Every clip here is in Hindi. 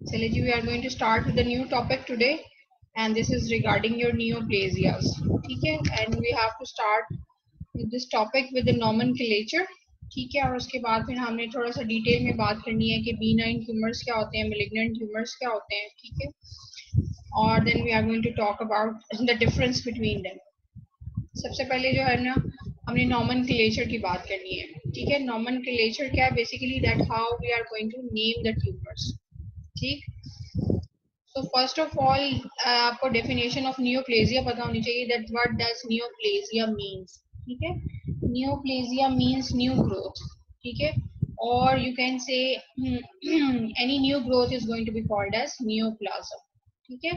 Shailaji, we are going to start with a new topic today, and this is regarding your neoplasias. ठीक है, and we have to start with this topic with the nomenclature. ठीक है, और उसके बाद फिर हमने थोड़ा सा डिटेल में बात करनी है कि benign tumors क्या होते हैं, malignant tumors क्या होते हैं. ठीक है, और then we are going to talk about the difference between them. सबसे पहले जो है ना, हमने nomenclature की बात करनी है. ठीक है, nomenclature क्या है? Basically that how we are going to name the tumors. ठीक. So first of all, आपको definition of neoplasia पता होनी चाहिए that what does neoplasia means. ठीक है, neoplasia means new growth. ठीक है, or you can say any new growth is going to be called as neoplasm. ठीक है,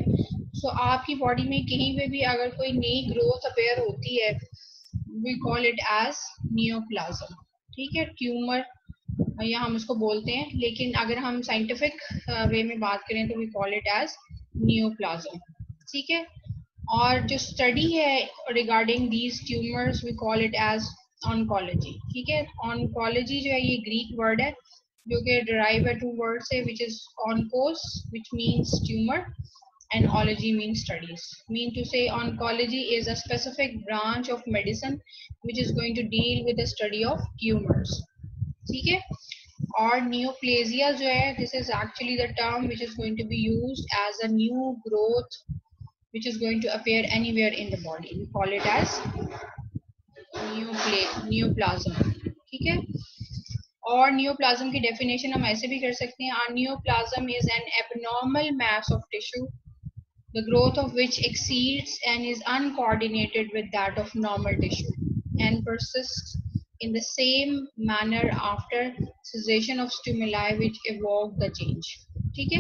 so आपकी body में कहीं पे भी अगर कोई नई growth appear होती है, we call it as neoplasm. ठीक है, tumor या हम उसको बोलते हैं, लेकिन अगर हम साइंटिफिक वे में बात करें तो we call it as neoplasm. ठीक है, और जो स्टडी है regarding these tumours we call it as oncology. ठीक है, ऑन्कोलॉजी जो है ये ग्रीक वर्ड है जो कि डिराइव है टू वर्ड से, which is onkos which means tumour and ology means studies. Mean to say oncology is a specific branch of medicine which is going to deal with the study of tumors. ठीक है, और neoplasia जो है, this is actually the term which is going to be used as a new growth which is going to appear anywhere in the body. We call it as neoplasm. ठीक है, और neoplasm की definition हम ऐसे भी कर सकते हैं. A neoplasm is an abnormal mass of tissue the growth of which exceeds and is uncoordinated with that of normal tissue and persists in the same manner after cessation of stimuli which evoke the change. ठीक है,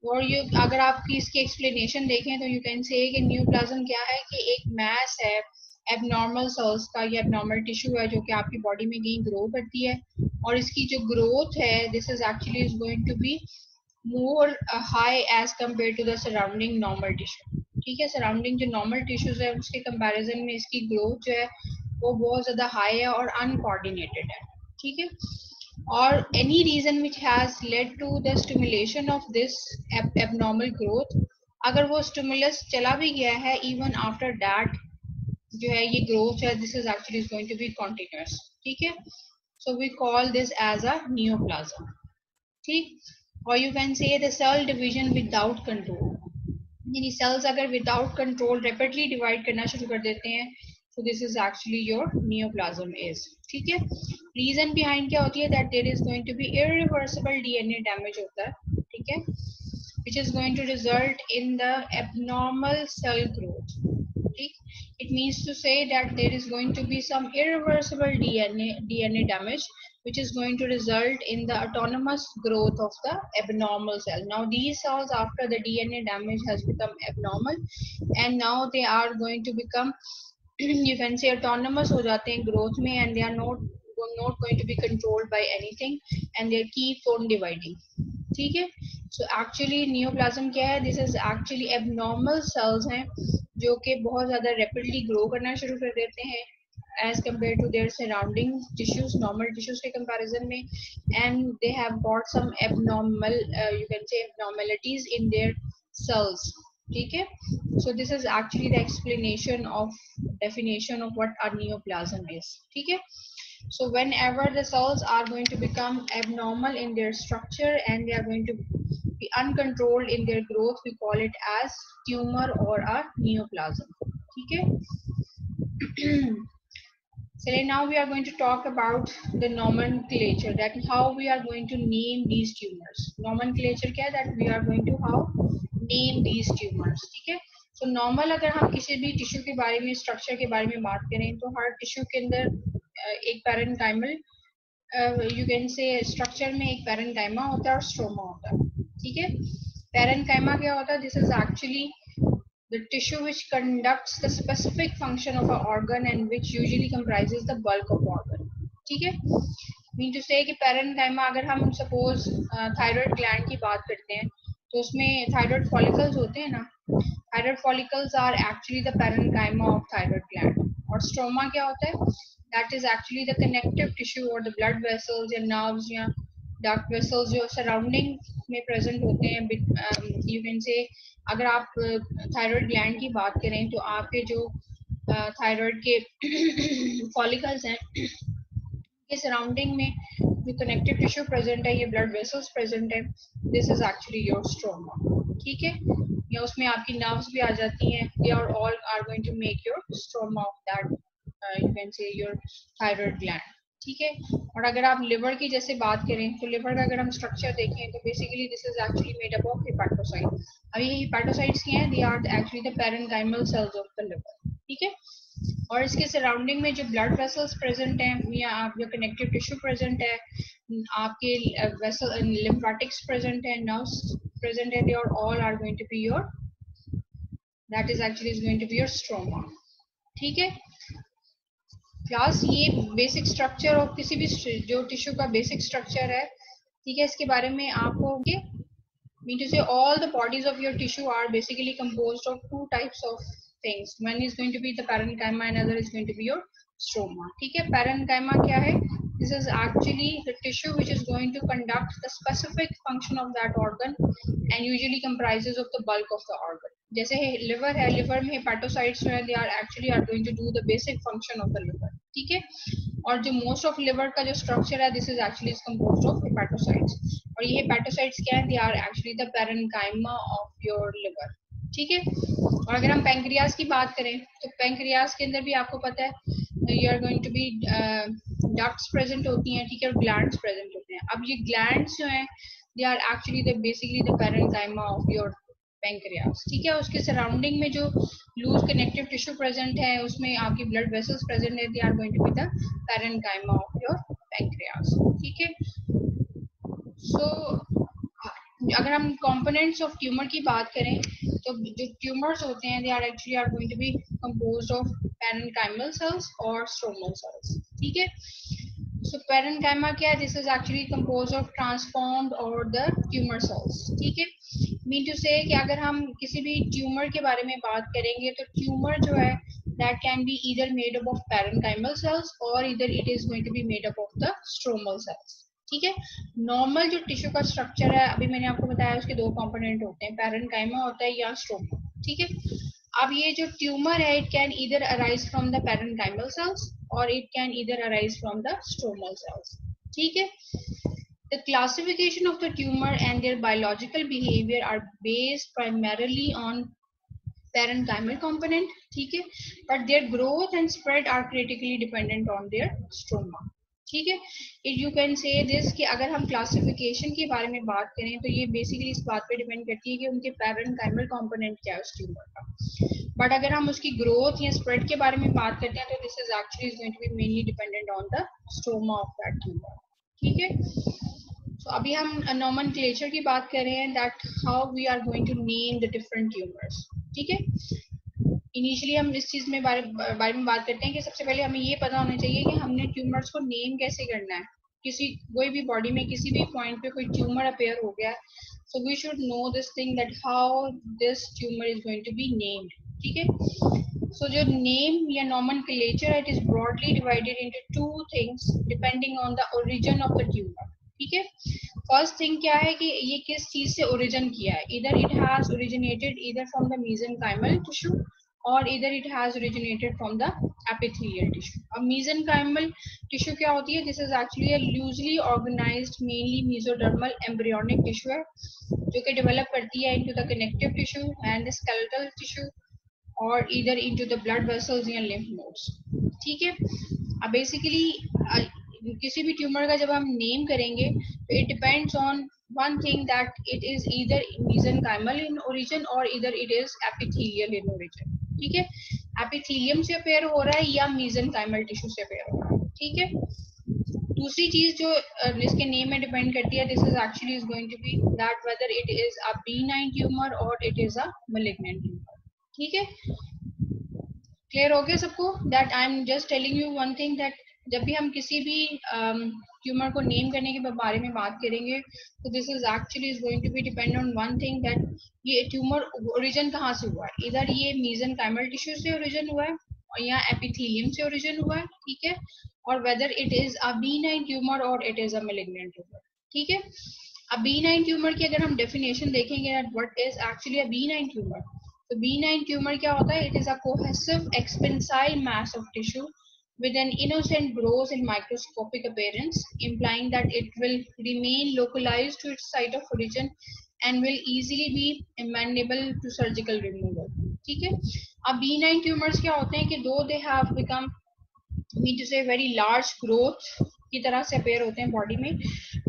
और ये अगर आपकी इसकी एक्सप्लेनेशन देखें तो यू कैन से कि न्यूप्लाज्म क्या है कि एक मैस है एबनॉर्मल सेल्स का या एबनॉर्मल टिश्यू है जो कि आपकी बॉडी में कहीं ग्रो करती है, और इसकी जो ग्रोथ है this is actually is going to be more high as compared to the surrounding normal tissue. ठीक है, सराउंडिंग जो नॉर्मल टिश्यूज है उसके कंपैरिजन में इसकी ग्रोथ जो है वो बहुत ज्यादा हाई है और अनकोऑर्डिनेटेड है. ठीक है, और any reason which has led to the stimulation of this abnormal growth, अगर वो stimulus चला भी गया है even after that जो है ये growth है this is actually is going to be continuous. ठीक है, so we call this as a neoplasm. ठीक, और you can say the cell division without control, यानी सेल्स अगर विदाउट कंट्रोल रैपिडली डिवाइड करना शुरू कर देते हैं तो this is actually your neoplasm is. ठीक है, रीजन बिहाइंड क्या होती है that there is going to be irreversible DNA damage होता है. ठीक है, which is going to result in the abnormal cell growth. It means to say that there is going to be some irreversible DNA damage which is going to result in the autonomous growth of the abnormal cell. Now these cells after the DNA damage has become abnormal and now they are going to become you can say autonomous हो जाते हैं growth में and they are not going to be controlled by anything and they keep on dividing. ठीक है, सो एक्चुअली नियोप्लाज्म क्या है, this is actually abnormal cells हैं जो कि बहुत ज्यादा रैपिडली ग्रो करना शुरू कर देते हैं as compared to their surrounding tissues, normal tissues के comparison में, and they have got some abnormal you can say abnormalities in their cells. ठीक है, so this is actually the explanation of definition of what a neoplasm is. ठीक है, so whenever the cells are going to become abnormal in their structure and they are going to be uncontrolled in their growth, we call it as tumor or a neoplasm. Okay. So now we are going to talk about the nomenclature, that how we are going to name these tumors. Nomenclature क्या है, that we are going to how name these tumors. ठीक है, so normal अगर हम किसी भी टिश्यू के बारे में स्ट्रक्चर के बारे में बात करें तो हर टिश्यू के अंदर एक पैरेन्काइमल यू कैन से स्ट्रक्चर में एक पैरेन्काइमा होता है और स्ट्रोमा होता है. ठीक है, पैरेन्काइमा क्या होता है, this is actually the tissue which conducts the specific function of an organ and which usually comprises the bulk of organ. ठीक है, मीन टू से कि पैरेन्काइमा अगर हम सपोज थायराइड ग्लैंड की बात करते हैं तो उसमें थायराइड फॉलिकल्स होते हैं ना, thyroid follicles are actually the parenchyma of thyroid gland. और स्ट्रोमा क्या होता है, that is actually the connective tissue और द ब्लड वेसल्स या नर्व्स या डार्क वेसल्स जो सराउंडिंग में प्रेजेंट होते हैं, यू कैन से अगर आप थायराइड ग्लैंड की बात करें तो आपके जो थायराइड के फॉलिकल्स हैं के सराउंडिंग में जो कनेक्टिव टिश्यू प्रेजेंट है, ये ब्लड वेसल्स प्रेजेंट है, this is actually your stroma, ठीक है। या उसमें आपकी नर्व्स भी आ जाती हैं, they are all are going to make your stroma of that you can say your thyroid gland, ठीक है। और अगर आप लिवर की जैसे बात करें तो लिवर का अगर हम स्ट्रक्चर देखें तो basically this is actually made up of hepatocyte. अब ये हेपेटोसाइट्स क्या हैं, they are actually the parenchymal cells of the liver, ठीक है। और इसके सराउंडिंग में जो ब्लड वेसल्स प्रेजेंट हैं या आप जो कनेक्टिव टिश्यू प्रेजेंट है, आपके वेसल लिम्फेटिक्स प्रेजेंट है, नर्व्स प्रेजेंट है, they are all are going to be your that is actually is going to be your stroma, ठीक है। क्लास ये बेसिक स्ट्रक्चर और किसी भी जो टिश्यू का बेसिक स्ट्रक्चर है, ठीक है, इसके बारे में आपको mean to say all the bodies of your tissue are basically composed of two types of things. One is going to be the parenchyma and other is going to be your stroma, ठीक है। parenchyma क्या है, this is actually the tissue which is going to conduct the specific function of that organ and usually comprises of the bulk of the organ. जैसे लिवर है, लिवर में हेपेटोसाइट्स जो है they are actually are going to do the basic function of the liver, ठीक है। और जो मोस्ट ऑफ लिवर का जो स्ट्रक्चर है, this is actually is composed of hepatocytes, और ये हेपेटोसाइट्स क्या है, they are actually the parenchyma of your liver, ठीक है। और अगर हम पैंक्रियाज की बात करें तो पैंक्रियाज के अंदर भी आपको पता है you are going to be ducts present होती हैं, ठीक है, और ग्लैंड्स प्रेजेंट होते हैं। अब ये ग्लैंड्स जो हैं they are actually the basically the parenchyma of your pancreas, ठीक है। उसके सराउंडिंग में जो लूज कनेक्टिव टिश्यू प्रेजेंट है, उसमें आपकी ब्लड वेसल्स प्रेजेंट है, they are going to be the parenchyma of your pancreas, ठीक है। सो अगर हम कंपोनेंट्स ऑफ ट्यूमर की बात करें तो जो ट्यूमर्स होते हैं they are actually are going to be composed of parenchymal cells और स्ट्रोमल सेल्स, ठीक है। सो पैरेन्काइमा क्या है, this is actually composed of transformed और द ट्यूमर सेल्स, ठीक है। मीन टू से कि अगर हम किसी भी ट्यूमर के बारे में बात करेंगे तो ट्यूमर जो है that can be either made up of parenchymal cells or either it is going to be made up of the stromal cells, ठीक है। नॉर्मल जो टिश्यू का स्ट्रक्चर है, अभी मैंने आपको बताया उसके दो कंपोनेंट होते हैं, पैरेन्काइमा होता है या स्ट्रोमा, ठीक है। अब ये जो ट्यूमर है, it can either arise from the parenchymal cells और it can either arise from the stromal cells, ठीक है। The classification of the tumor and their biological behavior are based primarily on parenchymal component, ठीक है, but their growth and spread are critically dependent on their stroma, ठीक है। If you can say this कि अगर हम क्लासिफिकेशन के बारे में बात करें तो ये बेसिकली इस बात पे डिपेंड करती है कि उनके पैरेन्काइमल कंपोनेंट क्या है उस ट्यूमर का, बट अगर हम उसकी ग्रोथ या स्प्रेड के बारे में बात करते हैं तो this is actually is going to be mainly dependent on the stroma of that tumour, ठीक है। So, अभी हम nomenclature की बात कर रहे हैं that how we are going to name the different tumors, ठीक है। इनिशियली हम इस चीज में बारे में बात करते हैं कि सबसे पहले हमें ये पता होना चाहिए कि हमने ट्यूमर्स को नेम कैसे करना है। किसी कोई भी बॉडी में किसी भी पॉइंट पे कोई ट्यूमर अपेयर हो गया, so we should know this thing that how this tumor is going to be named, ठीक है। So जो name या nomenclature it is broadly divided into two things depending on the origin of the tumor, ठीक है। फर्स्ट थिंग क्या है कि ये किस चीज से ओरिजिन किया है, इधर इट हैज ओरिजिनेटेड इधर फ्रॉम द मेसेनकाइमल टिश्यू और इधर it has originated from the epithelial tissue. अब मेसेनकाइमल टिश्यू क्या होती है, this is actually a loosely organised mainly mesodermal embryonic tissue है जो कि डेवलप करती है into the connective tissue and the skeletal tissue और इधर इनटू द ब्लड वेसल्स या लिम्फ नोड्स, ठीक है। अब बेसिकली किसी भी ट्यूमर का जब हम नेम करेंगे तो it depends on one thing that it is either mesenchymal in origin और इधर it is epithelial in origin, ठीक है। एपिथेलियम से अपेयर हो रहा है या मेसेनकाइमल टिश्यू से अपेयर हो रहा है, ठीक है। दूसरी चीज जो इसके नेम में डिपेंड करती है, this is actually is going to be that whether it is a benign tumour और it is a malignant tumour, ठीक है। क्लियर हो गया सबको that I am just telling you one thing that जब भी हम किसी भी ट्यूमर को नेम करने के बारे में बात करेंगे तो this is actually is going to be depend on one thing that ये ट्यूमर ओरिजिन कहाँ से हुआ है, इधर ये मेसेनकाइमल टिश्यू से ओरिजिन हुआ है और यहाँ एपिथेलियम से ओरिजिन हुआ है, ठीक है, और whether it is a benign tumour और it is a malignant tumour, ठीक है। अब B9 ट्यूमर की अगर हम डेफिनेशन देखेंगे what is actually a B9 tumour, तो B9 ट्यूमर क्या होता है? It is a cohesive expansile mass of tissue with an innocent growth in microscopic appearance, implying that it will remain localized to its site of origin and will easily be amenable to surgical removal. ठीक है। अब B9 ट्यूमर्स क्या होते हैं कि though they have become mean to say very large growth की तरह से अपेयर होते हैं बॉडी में,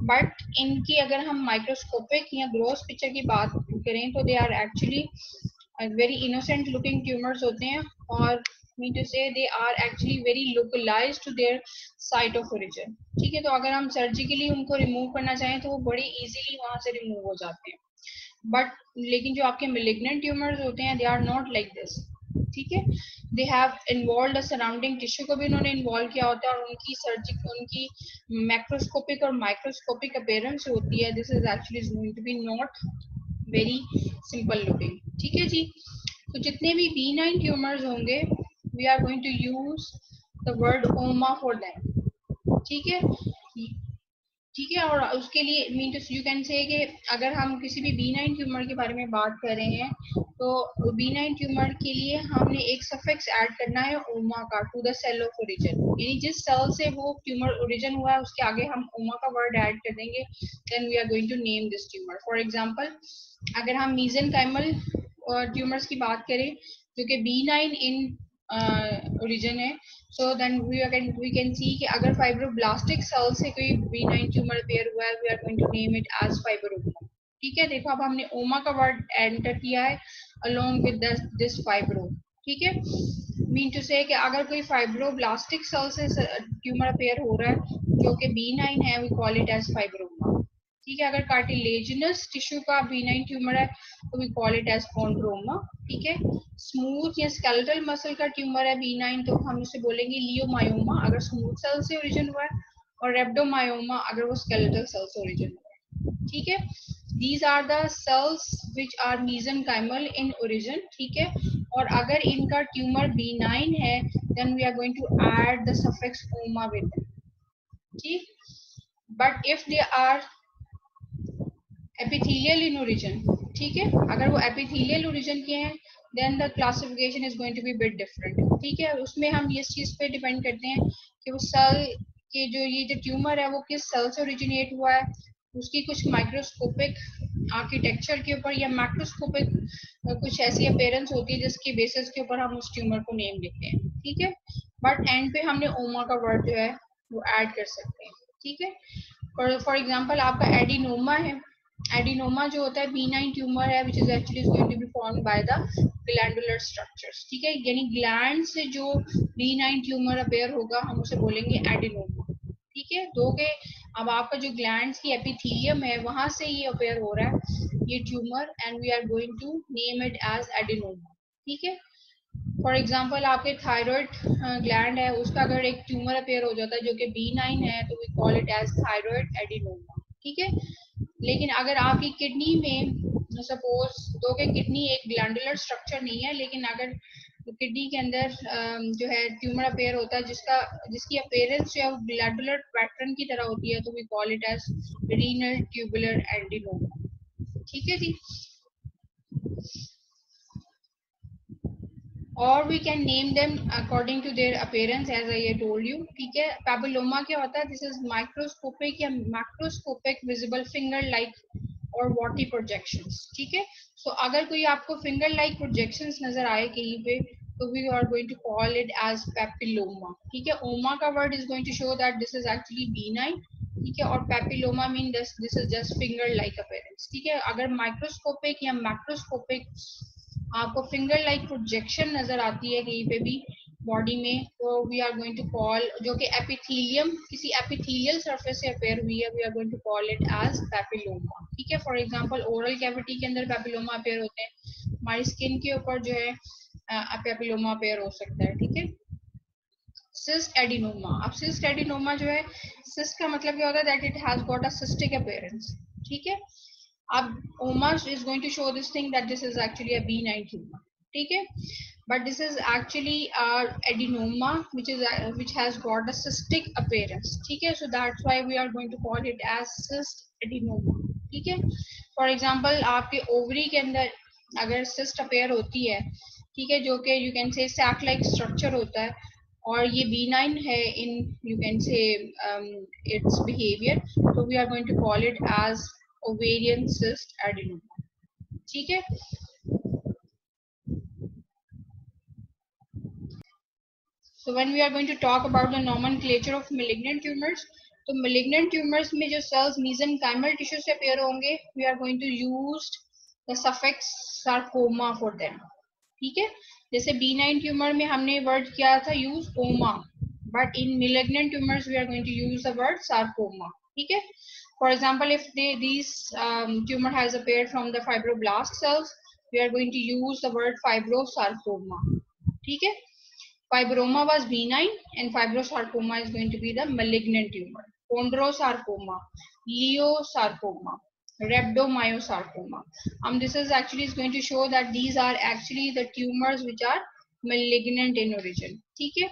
बट इनकी अगर हम माइक्रोस्कोपिक या ग्रोथ पिक्चर की बात करें तो they are actually very innocent looking tumours होते हैं, और mean to say they are actually very localised to their site of origin. ठीक है, तो अगर हम सर्जिकली उनको रिमूव करना चाहें तो वो बड़ी इजीली वहां से रिमूव हो जाते हैं, बट लेकिन जो आपके मेलिग्नेंट ट्यूमर्स होते हैं they are not like this. ठीक है, they have involve surrounding tissue को भी उन्होंने इन्वॉल्व किया होता है, और उनकी उनकी मैक्रोस्कोपिक और माइक्रोस्कोपिक अपीयरेंस होती है, this is actually going to be not very simple looking. ठीक है जी, तो जितने भी B9 ट्यूमर्स होंगे we are going to use the word oma for them. ठीक है, ठीक है, और उसके लिए मीन टू यू कैन से कि अगर हम किसी भी B9 ट्यूमर के बारे में बात कर रहे हैं तो B9 ट्यूमर के लिए हमने एक सफिक्स ऐड करना है ओमा का to the cell of origin, यानी जिस सेल से वो ट्यूमर ओरिजिन हुआ है उसके आगे हम ओमा का वर्ड ऐड कर देंगे, then we are going to name this tumour. For example अगर हम मीजेनकाइमल ट्यूमर्स की बात करें जो कि B9 इन ओरिजिन है, so then we can see कि अगर फाइब्रोब्लास्टिक सेल से कोई B9 ट्यूमर अपेयर हुआ है, we are going to name it as fibroma. ठीक है, देखो अब हमने ओमा का वर्ड एंटर किया है along with this फाइब्रो। ठीक है, मीन टू से कि अगर कोई फाइब्रोब्लास्टिक सेल से ट्यूमर अपेयर हो रहा है जो कि B9 है, we call it as fibroma. ठीक है, अगर कार्टिलेजिनस टिश्यू का B9 ट्यूमर है तो we call it as chondroma. ठीक है, स्मूथ या स्केलेटल मसल का ट्यूमर है B9 तो हम उसे बोलेंगे लियोमायोमा अगर स्मूथ सेल से ओरिजिन हुआ है, और रेप्डोमायोमा अगर वो स्केलेटल सेल से ओरिजिन हुआ है। ठीक है, these are the cells which are mesenchymal in origin. ठीक है, और अगर इनका ट्यूमर B9 है then we are going to add the suffix oma with them. ठीक, but if they are epithelial in origin, ठीक है, अगर वो एपिथेलियल ओरिजिन के हैं then the classification is going to be bit different. ठीक है, उसमें हम इस चीज पे डिपेंड करते हैं कि वो सेल के जो ये जो ट्यूमर है वो किस सेल से ओरिजिनेट हुआ है, उसकी कुछ माइक्रोस्कोपिक आर्किटेक्चर के ऊपर या मैक्रोस्कोपिक कुछ ऐसी अपीयरेंस होती है जिसके बेसिस के ऊपर हम उस ट्यूमर को नेम देते हैं। ठीक है, बट एंड पे हमने ओमा का वर्ड जो है वो ऐड कर सकते हैं। ठीक है, फॉर एग्जांपल आपका एडिनोमा है, एडिनोमा जो होता है B9 ट्यूमर है which is actually going to be formed by the glandular structures. ठीक है, यानी ग्लैंड से जो B9 ट्यूमर अपेयर होगा हम उसे बोलेंगे एडिनोमा। ठीक है, दो के अब आपका जो ग्लैंड्स की एपिथेलियम है वहां से ये अपेयर हो रहा है ये tumour, and we are going to name it as adenoma. ठीक है, फॉर एग्जाम्पल आपके थायराइड ग्लैंड है उसका अगर एक ट्यूमर अपेयर हो जाता है जो कि B9 है तो we call it as thyroid adenoma. ठीक है, लेकिन अगर आपकी किडनी में सपोज दो के किडनी एक ग्लैंडुलर स्ट्रक्चर नहीं है, लेकिन अगर किडनी के अंदर जो है ट्यूमर अपेयर होता है जिसकी अपेयरेंस जो है ग्लैंडुलर पैटर्न की तरह होती है तो we call it as renal tubular adenoma. ठीक है जी, और we can name them according to their appearance as I told you. ठीक है, पैपिलोमा क्या होता है? दिस इज माइक्रोस्कोपिक या मैक्रोस्कोपिक विजिबल फिंगर लाइक और वॉटी प्रोजेक्शंस। ठीक है, सो अगर कोई आपको फिंगर लाइक प्रोजेक्शंस नजर आए कहीं पे तो we are going to call it as papilloma. ठीक है, ओमा का word is going to show that this is actually B9। ठीक है, और papilloma mean this is just finger like appearance. ठीक है, अगर माइक्रोस्कोपिक या मैक्रोस्कोपिक आपको फिंगर लाइक प्रोजेक्शन नजर आती है कहीं पे भी बॉडी में तो we are going to call, जो कि एपिथेलियम किसी एपिथेलियल सरफेस से अपेयर हुई है, we are going to call it as papilloma. ठीक है, फॉर एग्जांपल ओरल कैविटी के अंदर पैपिलोमा अपेयर होते हैं, हमारी स्किन के ऊपर जो है पैपिलोमा अपेयर हो सकता है। ठीक है, सिस्ट एडिनोमा, अब सिस्ट एडिनोमा जो है, सिस्ट का मतलब क्या होता है? That it has got a cystic appearance. ठीक है, अब ओमा is going to show this thing that this is actually a B9 tumor. ठीक है. But this is actually adenoma which has got a cystic appearance. ठीक है. So that's why we are going to call it as cyst adenoma. ठीक है. For example, आपके ओवरी के अंदर अगर cyst appear होती है, ठीक है, जो कि you can say sac like structure होता है और ये benign है in you can say its behavior, so we are going to call it as ovarian cyst adenoma. ठीक है. So when we are going to talk about the nomenclature of malignant tumors, तो malignant tumors में जो cells mesenchymal tissue से appear होंगे, we are going to use the suffix sarcoma for them. ठीक है. जैसे benign tumor में हमने word किया था use oma, but in malignant tumors we are going to use the word sarcoma. ठीक है. For example, if these tumor has appeared from the fibroblast cells, we are going to use the word fibrosarcoma. ठीक है. Fibroma was benign and fibrosarcoma is going to be the malignant tumor. Chondrosarcoma, leiosarcoma, rhabdomyosarcoma. This is actually is going to show that these are actually the tumors which are malignant in origin. ठीक है.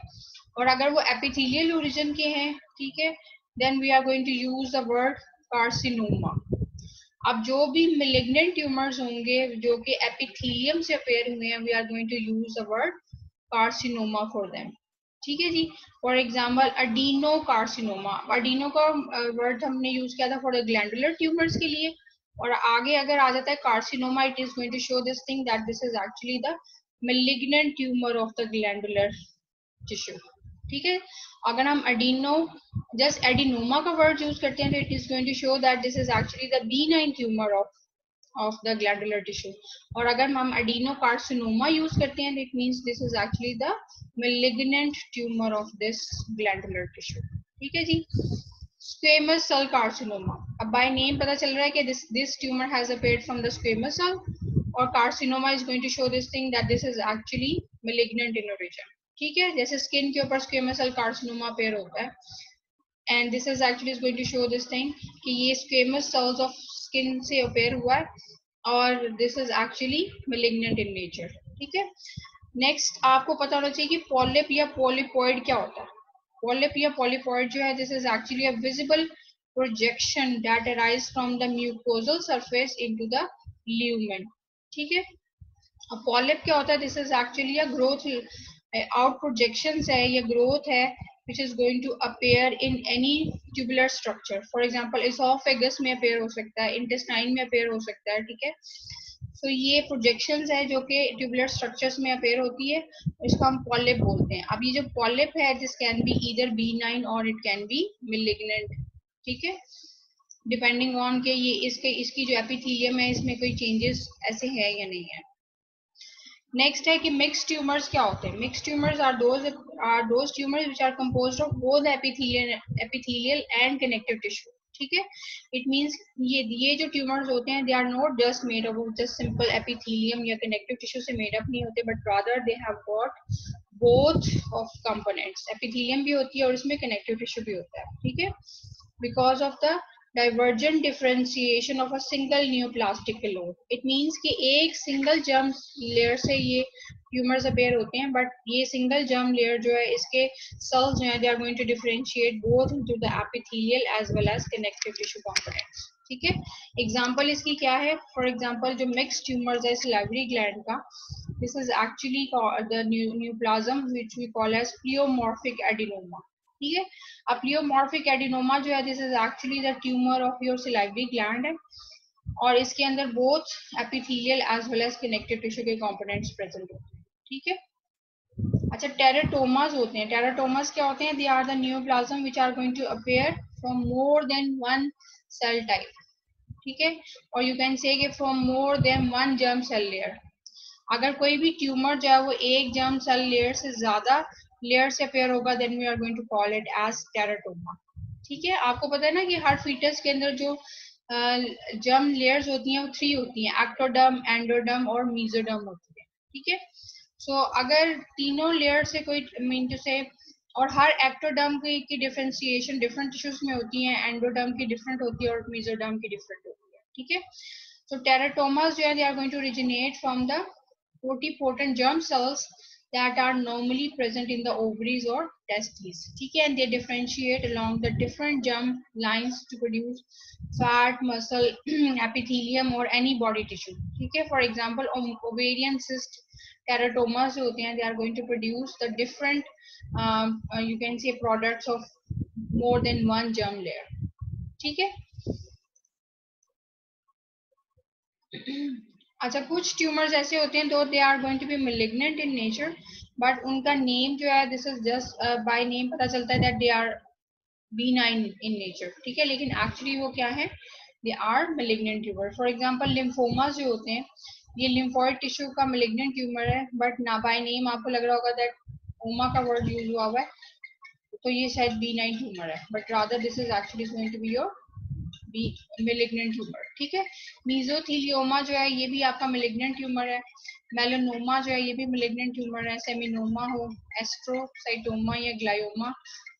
और अगर वो epithelial origin के हैं, ठीक है, then we are going to use the word carcinoma. अब जो भी malignant tumors होंगे जो कि epithelium से appear हुए हैं, we are going to use the word carcinoma for them. ठीक है जी. For example adeno carcinoma. Adeno का वर्ड हमने यूज किया था फॉर द ग्लैंडुलर ट्यूमर्स के लिए, और आगे अगर आ जाता है carcinoma, it is going to show this thing that this is actually the malignant tumour of the glandular tissue. ठीक है. अगर हम अडीनो जस्ट एडिनोमा का वर्ड यूज करते हैं तो it is going to show that this is actually the benign tumour of the glandular tissue. और अगर हम adenocarcinoma use करते हैं, it means this is actually the malignant tumor of this glandular tissue. ठीक है जी. Squamous cell carcinoma. अब by name पता चल रहा है कि this tumor has appeared from the squamous cell, और carcinoma is going to show this thing that this is actually malignant in origin. ठीक है. जैसे skin के ऊपर squamous cell carcinoma appear होता है, and this is actually is going to show this thing कि ये squamous cells of skin से appear हुआ है और this is actually malignant in nature. ठीक है. नेक्स्ट आपको पता होना चाहिए कि पॉलिप या पॉलिपॉइड क्या होता है. पॉलिप या पॉलिपॉइड जो है, this is actually a visible projection that arise from the mucosal surface into the lumen. ठीक है. अब पॉलिप क्या होता है, this is actually a growth out projections है, ये ग्रोथ है which is going to appear in any tubular structure. For example, esophagus में appear हो सकता है, intestine में appear हो सकता है. ठीक है. So ये projections है जो कि tubular structures में appear होती है, इसको हम polyp बोलते हैं. अब ये जो polyp है, this can be either benign or it can be malignant. ठीक है. Depending on के ये इसकी जो epithelium है, इसमें कोई changes ऐसे है या नहीं है. नेक्स्ट है कि मिक्स ट्यूमर्स क्या होते हैं. Mix tumours are those tumours which are composed of both epithelial and connective tissue. ठीक है. इट मींस ये जो ट्यूमर्स होते हैं, they are not just made up of just simple epithelium या कनेक्टिव टिश्यू से मेड अप नहीं होते, but rather they have got both of components. Epithelium भी होती है और इसमें कनेक्टिव टिश्यू भी होता है. ठीक है. Because of the divergent differentiation of a single neoplastic pillow. It means कि एक single germ layer से ये tumors appear होते हैं, but ये single germ layer जो है, इसके cells जो हैं, they are going to differentiate both into the epithelial as well as connective tissue components. ठीक है. Example इसकी क्या है? For example, जो mixed tumors है salivary gland का, this is actually the neoplasm which we call as pleomorphic adenoma. ठीक है. अब प्लियोमॉर्फिक एडिनोमा जो है, this is actually the tumour of your salivary gland है, और इसके अंदर both epithelial as well as connective tissue के कंपोनेंट्स प्रेजेंट होते हैं. ठीक है. अच्छा, टेराटोमास होते हैं. टेराटोमास क्या होते हैं? They are the neoplasm which are going to appear from more than one cell type. ठीक है. और you can say from more than one germ cell layer. अगर कोई भी ट्यूमर जो है वो एक जर्म सेल लेयर से ज्यादा लेयर से अपेयर होगा, then we are going to call it as teratoma. ठीक है. आपको पता है ना कि हर फीटस के अंदर जो जर्म लेयर्स होती हैं वो 3 होती हैं, एक्टोडर्म, एंडोडर्म और मेसोडर्म होती है. ठीक है. सो अगर तीनों लेयर से कोई मीन टू से, और हर एक्टोडर्म की डिफरेंशिएशन डिफरेंट टिश्यूज में होती है, एंडोडर्म की डिफरेंट होती है और मेसोडर्म की डिफरेंट होती है. ठीक है. सो टेराटोमास जो है, they are going to originate from the totipotent germ cells that are normally present in the ovaries or testes. ठीक है, and they differentiate along the different germ lines to produce fat, muscle, epithelium or any body tissue. ठीक है, for example, ovarian cyst teratomas जो होते हैं, they are going to produce the different you can say products of more than one germ layer. ठीक है. अच्छा, कुछ ट्यूमर्स ऐसे होते हैं तो they are going to be malignant in nature, but उनका नेम जो है, this is just by name पता चलता है that they are B9 in nature. ठीक है, लेकिन एक्चुअली वो क्या है, they are malignant tumour. For example lymphomas जो होते हैं, ये लिम्फोइड टिश्यू का मेलिग्नेंट ट्यूमर है, बट ना बाय नेम आपको लग रहा होगा दैट ओमा का वर्ड यूज हुआ हुआ है, तो ये शायद B9 ट्यूमर है, but rather this is actually going to be your malignant tumour. ठीक है, मीजोथीलियोमा जो है ये भी आपका मेलिग्नेंट ट्यूमर है. मेलानोमा जो है ये भी मेलिग्नेंट ट्यूमर है. सेमिनोमा हो, एस्ट्रोसाइटोमा या ग्लायोमा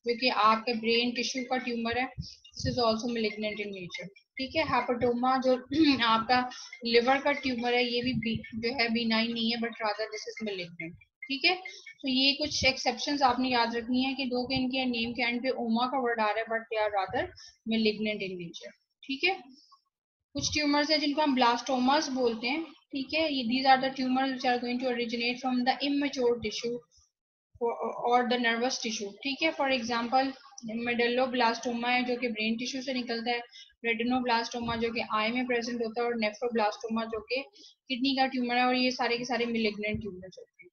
जो कि आपके ब्रेन टिश्यू का ट्यूमर है, this is also malignant in nature. ठीक है, हेपेटोमा जो आपका लिवर का ट्यूमर है, ये भी जो है B9 नहीं है, but rather this is malignant. ठीक है, तो ये कुछ एक्सेप्शंस आपने याद रखनी है कि दो के इनके नेम के एंड पे ओमा का वर्ड आ रहा है, but they are rather malignant in nature. ठीक है, कुछ ट्यूमर्स है जिनको हम ब्लास्टोमास बोलते हैं. ठीक है, ये these are the tumours which are going to originate from the immature tissue और द नर्वस टिश्यू. ठीक है, फॉर एग्जांपल मेडुल्लोब्लास्टोमा है जो कि ब्रेन टिश्यू से निकलता है, रेटिनोब्लास्टोमा जो कि आई में प्रेजेंट होता है, और नेफ्रोब्लास्टोमा जो कि किडनी का ट्यूमर है, और ये सारे के सारे मेलिग्नेंट ट्यूमर्स होते हैं.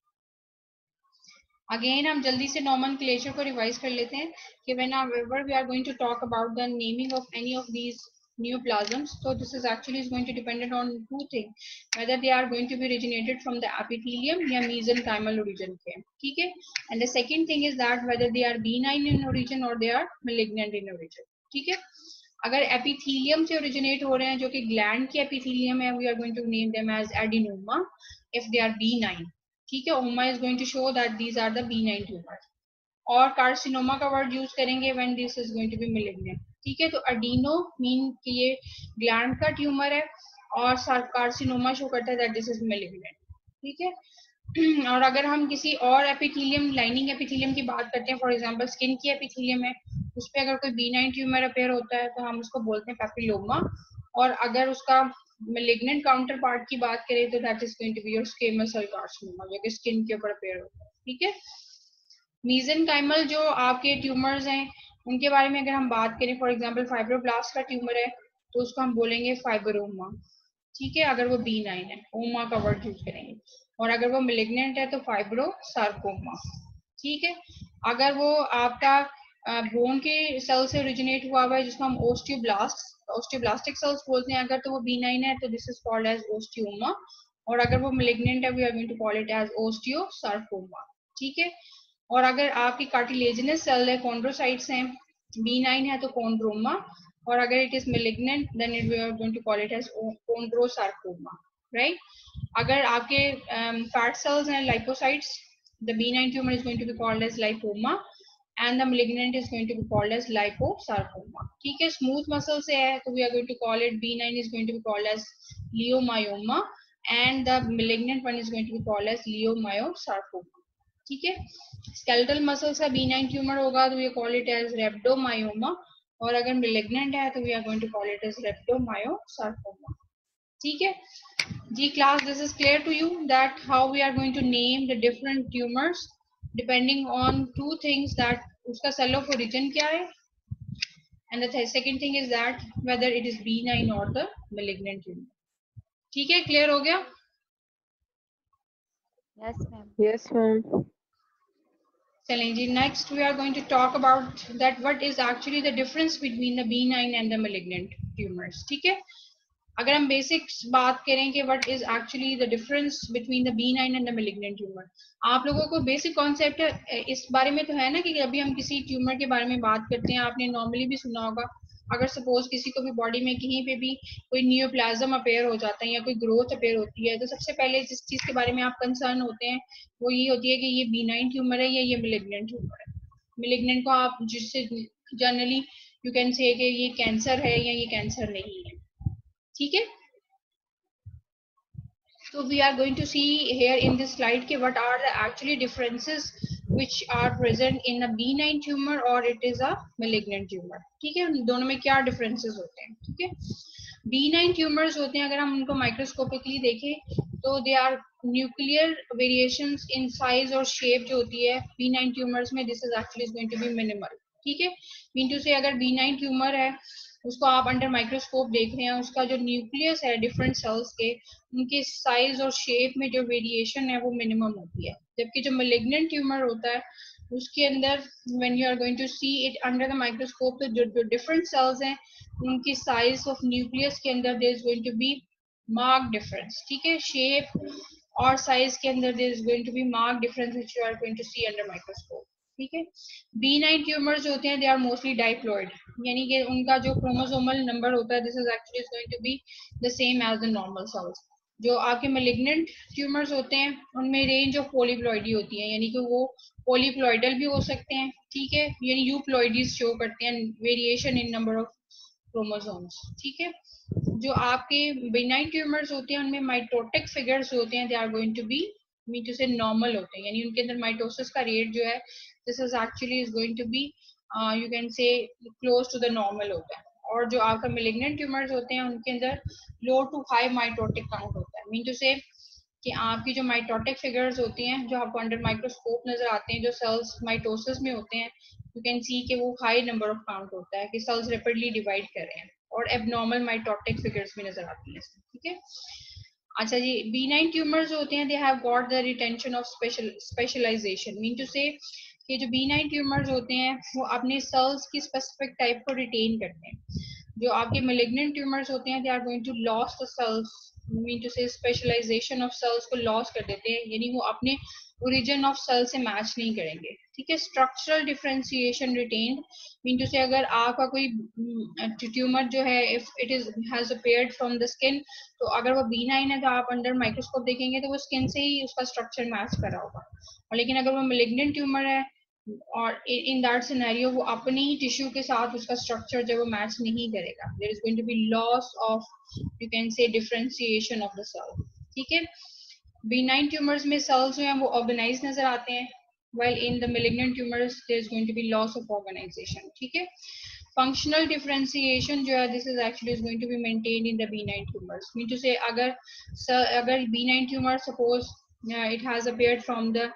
अगेन हम जल्दी से नॉमेनक्लेचर को रिवाइज कर लेते हैं कि whenever we are going to talk about the naming of any of these neoplasms, so this is actually is going to depend on two things, whether they are going to be originated from the epithelium या mesenchymal origin के. ठीक है, and the second thing is that whether they are B9 in origin or they are malignant in origin. ठीक है, अगर एपिथीलियम से ओरिजिनेट हो रहे हैं जो कि ग्लैंड के एपिथीलियम है, we are going to name them as adenoma if they are B9. ठीक है, oma is going to show that these are the B9 tumours. और कार्सिनोमा का वर्ड यूज करेंगे when this is going to be malignant. ठीक है, तो अडीनो मीन कि ये ग्लैंड का ट्यूमर है, और कार्सिनोमा शो करता है दैट दिस इज मेलिग्नेंट. ठीक है, और अगर हम किसी और एपिथीलियम, लाइनिंग एपिथीलियम की बात करते हैं, फॉर एग्जांपल स्किन की एपिथीलियम है, उस पर अगर कोई B9 ट्यूमर अपेयर होता है तो हम उसको बोलते हैं पेपिलोमा. और अगर उसका मेलिग्नेंट काउंटर पार्ट की बात करें तो that is going to be your squamous cell carcinoma जो कि स्किन के ऊपर अपेयर होता है. ठीक है, मीजेनकाइमल जो आपके ट्यूमर्स हैं उनके बारे में अगर हम बात करें, फॉर एग्जांपल फाइब्रोब्लास्ट का ट्यूमर है तो उसको हम बोलेंगे फाइब्रोमा. ठीक है, अगर वो B9 है, ओमा का वर्ड यूज करेंगे. और अगर वो मेलिग्नेंट है तो फाइब्रोसार्कोमा. ठीक है, अगर वो आपका बोन के सेल से ओरिजिनेट हुआ है जिसको हम ओस्टियोब्लास्टिक सेल्स बोलते हैं, अगर तो वो B9 है तो this is called as osteoma. और अगर वो मेलिग्नेंट है we are going to call it as osteosarcoma. ठीक है, और अगर आपकी कार्टिलेजिनस सेल है, कॉन्ड्रोसाइट्स हैं, B9 है तो कॉन्ड्रोमा. और अगर it is malignant then we are going to call it as chondrosarcoma. Right, अगर आपके फैट सेल्स हैं, लाइपोसाइट्स, the B9 tumor is going to be called as lipoma and the malignant is going to be called as liposarcoma. ठीक है, स्मूथ मसल से है तो we are going to call it B9 is going to be called as leiomyoma and the malignant one is going to be called as leiomyosarcoma. ठीक है, skeletal muscle से B9 tumor होगा तो we call it as rhabdomyoma, और अगर malignant है तो we are going to call it as rhabdomyosarcoma. ठीक है जी class, this is clear to you that how we are going to name the different tumors depending on two things, that उसका cell of origin क्या है, and the second thing is that whether it is B9 or the malignant tumor. ठीक है, clear हो गया? Yes, ma'am. Yes, ma'am. चलें जी, next we are going to talk about that what is actually the difference between the B9 and the malignant tumors. ठीक है, अगर हम बेसिक्स बात करें कि what is actually the difference between the B9 and the malignant tumour, आप लोगों को बेसिक कॉन्सेप्ट इस बारे में तो है ना कि अभी हम किसी ट्यूमर के बारे में बात करते हैं, आपने नॉर्मली भी सुना होगा, अगर सपोज किसी को भी बॉडी में कहीं पे भी कोई नियोप्लाज्म अपेयर हो जाता है या कोई ग्रोथ अपेयर होती है, तो सबसे पहले जिस चीज के बारे में आप कंसर्न होते हैं वो ये होती है कि ये B9 ट्यूमर है या ये मेलिग्नेंट ट्यूमर है. मेलिग्नेंट को आप जिससे जनरली यू कैन से कि ये कैंसर है या ये कैंसर नहीं है. ठीक है, So we are going to see here in this slide कि what are the actually differences which are present in a benign tumor or it is a malignant tumor. ठीक है, दोनों में क्या differences होते हैं. ठीक है, benign tumors होते हैं, अगर हम उनको माइक्रोस्कोपिकली देखें तो they are nuclear variations in size और शेप जो होती है benign tumors में, this is actually is going to be minimal. ठीक है, मीन टू से अगर benign tumor है उसको आप अंडर माइक्रोस्कोप देख रहे हैं, उसका जो न्यूक्लियस है डिफरेंट सेल्स के, उनके साइज और शेप में जो वेरिएशन है वो मिनिमम होती है. जबकि जो malignant ट्यूमर होता है उसके अंदर when you are going to see it under the microscope, तो जो डिफरेंट सेल्स हैं उनकी साइज ऑफ न्यूक्लियस के अंदर there is going to be mark difference. ठीक है, शेप और साइज के अंदर there is going to be mark difference which you are going to see under microscope. ठीक है, benign ट्यूमर्स होते हैं दे आर मोस्टली डाइप्लॉइड, यानी कि उनका जो क्रोमोसोमल नंबर होता है this is actually going to be the same as the normal cells. जो आपके malignant ट्यूमर्स होते हैं उनमें रेंज ऑफ पोलीप्लॉइडी होती है, यानी कि वो पोलीप्लॉइडल भी हो सकते हैं. ठीक है, यानी यूप्लॉइडीज शो करते हैं variation in number of chromosomes. ठीक है, जो आपके बेनाइन ट्यूमर्स होते हैं उनमें माइटोटिक फिगर्स होते हैं they are going to be mean to say normal होते हैं, यानी उनके अंदर माइटोसिस का रेट जो है this is actually is going to be you can say close to the normal होता है. और जो आपका malignant ट्यूमर्स होते हैं उनके अंदर लो टू हाई माइटोटिक काउंट होता है, मीन टू से कि आपकी जो माइटोटिक फिगर्स होती हैं जो आपको अंडर माइक्रोस्कोप नजर आते हैं, जो सेल्स माइटोसिस में होते हैं, यू कैन सी कि वो हाई नंबर ऑफ काउंट होता है कि सेल्स रैपिडली डिवाइड कर रहे हैं, और एबनॉर्मल माइटोटिक फिगर्स भी नजर आती हैं. ठीक है, अच्छा जी, benign ट्यूमर्स होते हैं they have got the retention of specialisation, mean to say कि जो benign ट्यूमर्स होते हैं वो अपने सेल्स की स्पेसिफिक टाइप को रिटेन करते हैं. जो आपके malignant ट्यूमर्स होते हैं they are going to loss the cells, mean to say specialisation of cells को लॉस कर देते हैं, यानी वो अपने ओरिजिन ऑफ सेल से मैच नहीं करेंगे. ठीक है, structural differentiation retained, mean to say अगर आपका कोई ट्यूमर जो है if it is has appeared from the skin, तो अगर वो benign है तो आप अंडर माइक्रोस्कोप देखेंगे तो वो स्किन से ही उसका स्ट्रक्चर मैच कर रहा होगा. और लेकिन अगर वो malignant ट्यूमर है और इन दैट सिनेरियो वो अपनी ही टिश्यू के साथ उसका स्ट्रक्चर जो वो मैच नहीं करेगा, there is going to be loss of you can say differentiation of the cell. ठीक है, benign ट्यूमर्स में सेल्स जो हैं वो ऑर्गेनाइज नजर आते हैं, while in the malignant tumors there is going to be loss of organization. ठीक है, functional differentiation जो है this is actually is going to be maintained in the benign tumors. Mean to say अगर benign tumor suppose it has appeared from the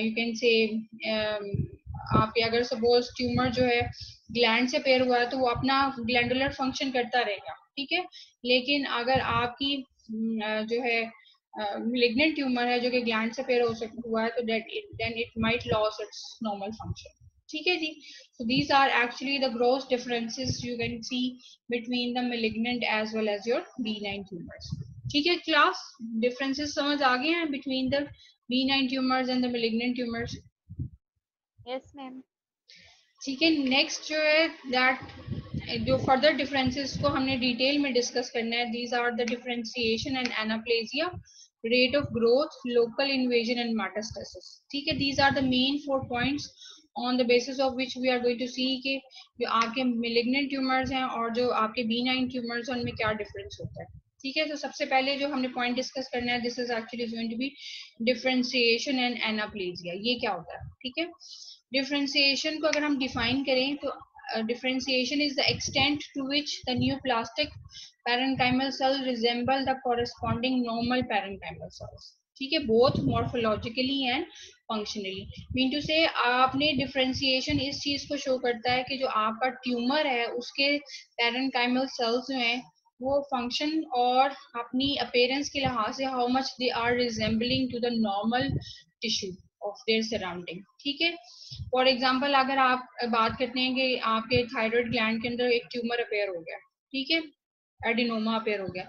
you can say आपके अगर सपोज ट्यूमर जो है ग्लैंड से पेयर हुआ है तो वो अपना ग्लैंडुलर फंक्शन करता रहेगा. ठीक है, लेकिन अगर आपकी जो है malignant ट्यूमर है जो कि ग्लैंड से पेयर हुआ है तो then it might lose its normal function. ठीक है जी, so these are actually the gross differences you can see between the malignant as well as your benign tumors. ठीक है क्लास, differences समझ आ गए हैं between the benign tumors and the malignant tumors. Yes ma'am. ठीक है, नेक्स्ट जो है दैट जो फर्दर डिफरेंसेस को हमने डिटेल में डिस्कस करना है. These are the differentiation and anaplasia, rate of growth, local invasion and metastasis. ठीक है, these are the main 4 points on the basis of which we are going to see कि जो आपके malignant ट्यूमर्स हैं और जो आपके benign ट्यूमर्स हैं उनमें क्या डिफरेंस होता है. ठीक है, तो सबसे पहले जो हमने पॉइंट डिस्कस करना है this is actually going to be differentiation and anaplasia. ये क्या होता है? ठीक है, डिफरेंशिएशन को अगर हम डिफाइन करें तो differentiation is the extent to which the neoplastic parenchymal cell resemble the corresponding normal parenchymal cells. ठीक है, both morphologically and functionally. Mean to say आपने डिफरेंशिएशन इस चीज को शो करता है कि जो आपका ट्यूमर है उसके parenchymal cells जो हैं वो फंक्शन और अपनी अपेयरेंस के लिहाज से how much they are resembling to the normal tissue of their surrounding. ठीक है, फॉर एग्जाम्पल अगर आप बात करते हैं कि आपके थायराइड ग्लैंड के अंदर एक ट्यूमर अपेयर हो गया, ठीक है, एडिनोमा अपेयर हो गया.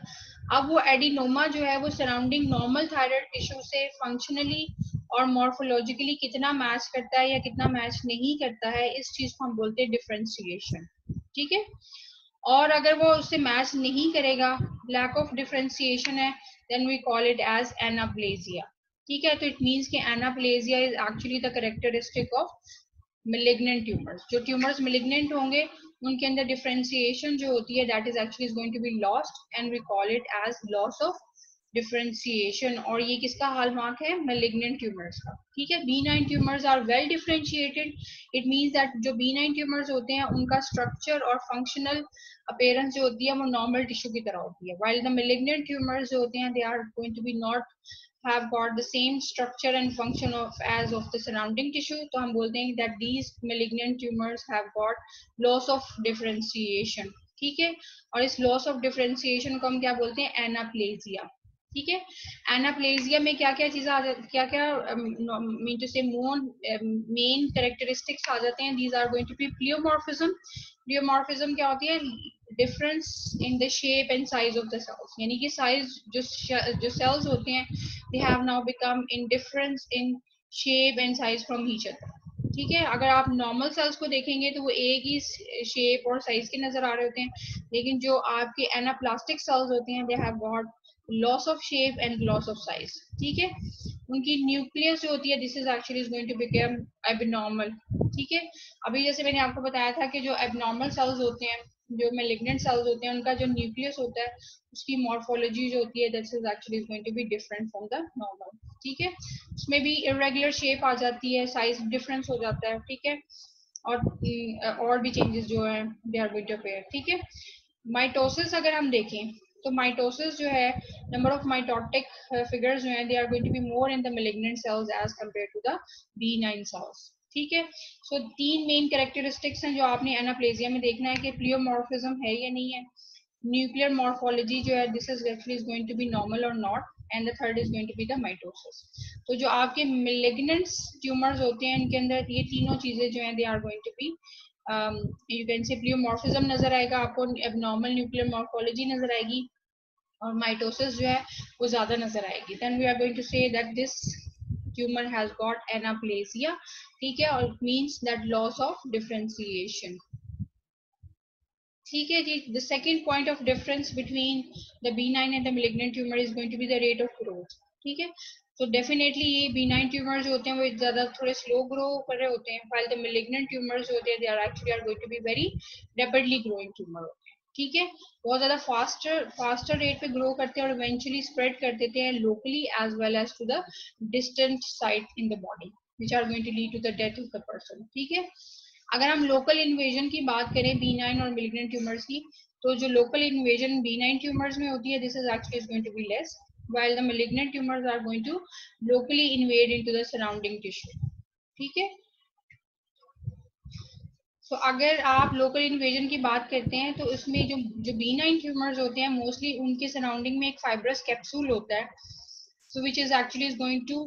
अब वो एडिनोमा जो है वो सराउंडिंग नॉर्मल थायराइड टिश्यू से फंक्शनली और मॉर्फोलॉजिकली कितना मैच करता है या कितना मैच नहीं करता है, इस चीज को हम बोलते हैं डिफरेंशिएशन. ठीक है, और अगर वो उससे मैच नहीं करेगा, लैक ऑफ डिफरेंशिएशन है, then we call it as anaplasia. ठीक है, तो इट मीन्स कि anaplasia is actually the characteristic of malignant tumours. जो ट्यूमर्स malignant होंगे उनके अंदर डिफरेंशिएशन जो होती है that is actually going to be lost and we call it as loss of differentiation, और ये किसका हॉलमार्क है? मैलिग्नेंट ट्यूमर्स का। ठीक है, B9 tumours are well differentiated. It means that जो B9 ट्यूमर्स होते हैं उनका स्ट्रक्चर और फंक्शनल अपीयरेंस जो होती है वो नॉर्मल टिश्यू की तरह होती है, व्हाइल द मैलिग्नेंट ट्यूमर्स जो होते हैं they are going to be not have got the same structure and function of as of the surrounding tissue. तो हम बोलते हैं that these malignant tumors have got loss of differentiation. ठीक है, और इस loss of differentiation को हम क्या बोलते हैं? एनाप्लेजिया। ठीक है, एनाप्लेजिया में क्या क्या चीजें आ जाती, क्या क्या mean to say main characteristics आ जाते हैं? These are going to be pleomorphism. Pleomorphism क्या होती है? Difference in the shape and size of the cells, यानी कि साइज जो सेल्स होते हैं they have now become in difference in shape and size from each other. ठीक है, अगर आप नॉर्मल सेल्स को देखेंगे तो वो एक ही शेप और साइज के नजर आ रहे होते हैं, लेकिन जो आपके एनाप्लास्टिक सेल्स होते हैं they have got loss of shape and loss of size. ठीक है, उनकी न्यूक्लियस जो होती है this is actually is going to become abnormal. ठीक है, अभी जैसे मैंने आपको बताया था कि जो एबनॉर्मल सेल्स होते हैं, जो मैलिग्नेंट सेल्स होते हैं, उनका जो न्यूक्लियस होता है उसकी मॉर्फोलॉजी जो होती है that is actually is going to be different from the normal. ठीक है, उसमें भी इरेगुलर शेप आ जाती है, साइज डिफरेंस हो जाता है। ठीक है, और भी चेंजेस जो है they are going to appear. ठीक है, माइटोसिस अगर हम देखें तो माइटोसिस जो है, नंबर ऑफ माइटोटिक फिगर्स जो है they are going to be more in the malignant cells as compare to the B9 cells. ठीक है, सो तीन मेन कैरेक्टरिस्टिक्स हैं जो आपने एनाप्लेजिया में देखना है कि प्लियोमॉर्फिज्म है या नहीं है, न्यूक्लियर मॉर्फोलॉजी जो है this is actually is going to be normal और not, and the third is going to be the mitosis. तो जो आपके मैलिग्नेंट ट्यूमर्स होते हैं इनके अंदर ये तीनों चीजें जो हैं they are going to be you can say pleomorphism नजर आएगा आपको, एबनॉर्मल न्यूक्लियर मॉर्फोलॉजी नजर आएगी, और माइटोसिस जो है वो ज्यादा नजर आएगी। Then we are going to say that this tumour has got anaplasia. ठीक है, और it means that loss of differentiation. ठीक है जी, the second point of difference between the B9 and the malignant tumour is going to be the rate of growth. ठीक है, तो डेफिनेटली ये B9 ट्यूमर जो होते हैं वो ज्यादा थोड़े स्लो ग्रो कर रहे होते हैं, व्हाइल द मैलिग्नेंट ट्यूमर्स होते हैं they are actually are going to be very rapidly growing tumour होते हैं। ठीक है, बहुत ज्यादा फास्टर रेट पे ग्रो करते हैं और इवेंचुअली स्प्रेड कर देते हैं locally as well as to the distant site in the body which are going to lead to the death of the person. ठीक है, अगर हम लोकल इन्वेजन की बात करें B9 और मैलिग्नेंट ट्यूमर्स की, तो जो लोकल इन्वेजन B9 ट्यूमर्स में होती है this is actually is going to be less, while the malignant tumors are going to locally invade into the surrounding tissue. ठीक है, तो अगर आप लोकल इन्वेजन की बात करते हैं तो इसमें जो B9 ट्यूमर्स होते हैं मोस्टली उनके सराउंडिंग में एक फाइब्रस कैप्सूल होता है, so which is actually is going to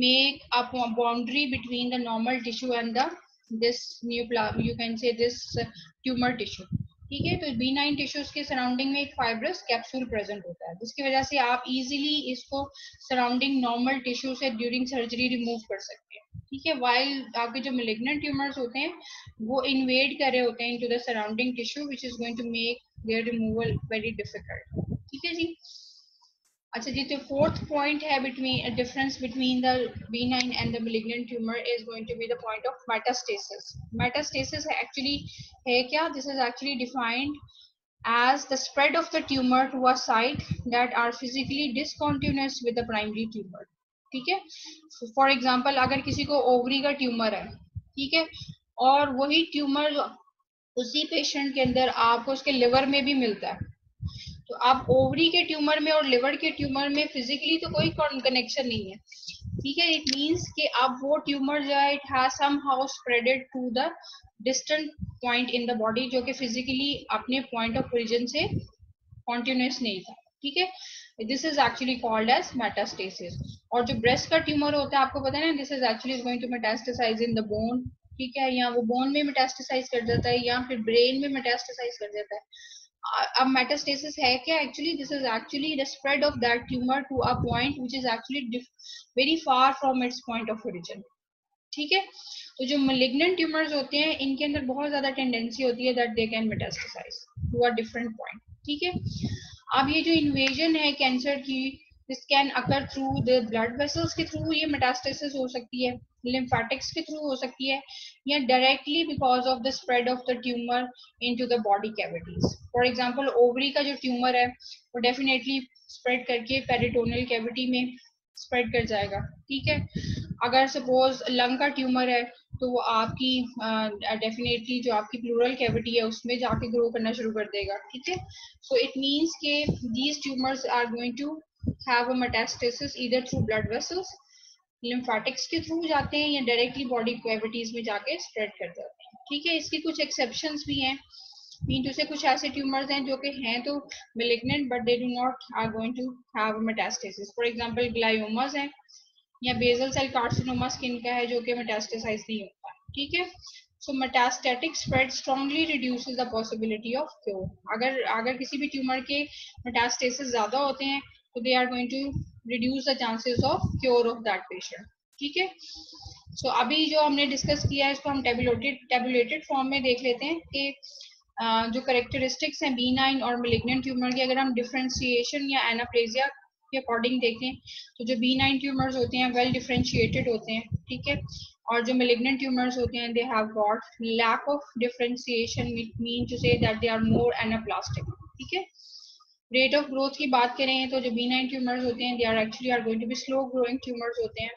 make a boundary between the normal tissue and the this new you can say this tumor tissue. ठीक है, तो B9 टिश्यूज के सराउंडिंग में एक फाइब्रस कैप्सूल प्रेजेंट होता है जिसकी वजह से आप इजीली इसको सराउंडिंग नॉर्मल टिश्यू से ड्यूरिंग सर्जरी रिमूव कर सकते हैं। ठीक है, वाइल आपके जो मैलिग्नेंट ट्यूमर्स होते हैं वो इन्वेड कर रहे होते हैं into the surrounding tissue which is going to make their removal very difficult. ठीक है जी, अच्छा जी, तो फोर्थ पॉइंट है between difference between the B9 and the malignant tumour is going to be the point of metastasis. Metastasis actually है क्या? This is actually defined as the spread of the tumor to a site that are physically discontinuous with the primary tumor. ठीक है, फॉर एग्जाम्पल अगर किसी को ओवरी का ट्यूमर है, ठीक है, और वही ट्यूमर उसी पेशेंट के अंदर आपको उसके लिवर में भी मिलता है, तो आप ओवरी के ट्यूमर में और लिवर के ट्यूमर में फिजिकली तो कोई कनेक्शन नहीं है। ठीक है, इट मींस कि अब वो ट्यूमर जो है it has somehow spreaded to the distant point in the body जो कि फिजिकली अपने पॉइंट ऑफ ओरिजिन से कॉन्टिन्यूस नहीं था। ठीक है, this is actually called as metastasis. और जो ब्रेस्ट का ट्यूमर होता है आपको पता है ना, this is actually going to metastasize in the bone. ठीक है, या वो बोन में मेटास्टेसाइज कर जाता है या फिर ब्रेन में मेटास्टेसाइज कर जाता है। अब मेटास्टेसिस है क्या? Actually this is actually the spread of that tumour to a point which is actually very far from its point of origin. ठीक है, तो जो मैलिग्नेंट ट्यूमर्स होते हैं इनके अंदर बहुत ज्यादा टेंडेंसी होती है that they can metastasize to a different point. ठीक है, अब ये जो इन्वेजन है कैंसर की this can occur through the blood vessels के थ्रू ये मेटास्टेसिस हो सकती है, लिम्फेटिक्स के थ्रू हो सकती है, या directly because of the spread of the tumour into the body cavities. For example ovary का जो ट्यूमर है वो डेफिनेटली स्प्रेड करके पेरिटोनियल कैविटी में स्प्रेड कर जाएगा। ठीक है, अगर सपोज लंग का ट्यूमर है तो वो आपकी डेफिनेटली जो आपकी प्लूरल कैविटी है उसमें जाके ग्रो करना शुरू कर देगा। ठीक है, सो इट मींस के these tumours are going to have a metastasis either through blood vessels, lymphatics के थ्रू जाते हैं, या डायरेक्टली बॉडी कैविटीज में जाके स्प्रेड कर जाते हैं। ठीक है, इसकी कुछ एक्सेप्शंस भी हैं, मीन टू से कुछ ऐसे ट्यूमर्स हैं जो कि हैं तो malignant but they do not are going to have metastasis. For example gliomas हैं, या बेसल सेल कार्सिनोमा स्किन का है जो कि मेटास्टेसाइज नहीं होता। ठीक है, so metastatic spread strongly reduces the possibility of cure. अगर अगर किसी भी ट्यूमर के मेटास्टेसिस ज्यादा होते हैं तो they are going to reduce the chances of cure of that patient. ठीक है, सो अभी जो हमने डिस्कस किया है इसको हम टेबुलेटेड फॉर्म में देख लेते हैं कि जो करेक्टरिस्टिक्स हैं बीनाइन और मेलिग्नेंट ट्यूमर की, अगर हम डिफरेंशिएशन या एनाप्लेजिया के अकॉर्डिंग देखें तो जो B9 ट्यूमर्स होते हैं वेल डिफरेंशिएटेड होते हैं। ठीक है, और जो मेलिग्नेंट ट्यूमर्स होते हैं they have got lack of differentiation, mean to say that they are more anaplastic. ठीक है, रेट ऑफ ग्रोथ की बात करें तो जो B9 ट्यूमर्स होते हैं they are actually are going to be slow growing tumours होते हैं।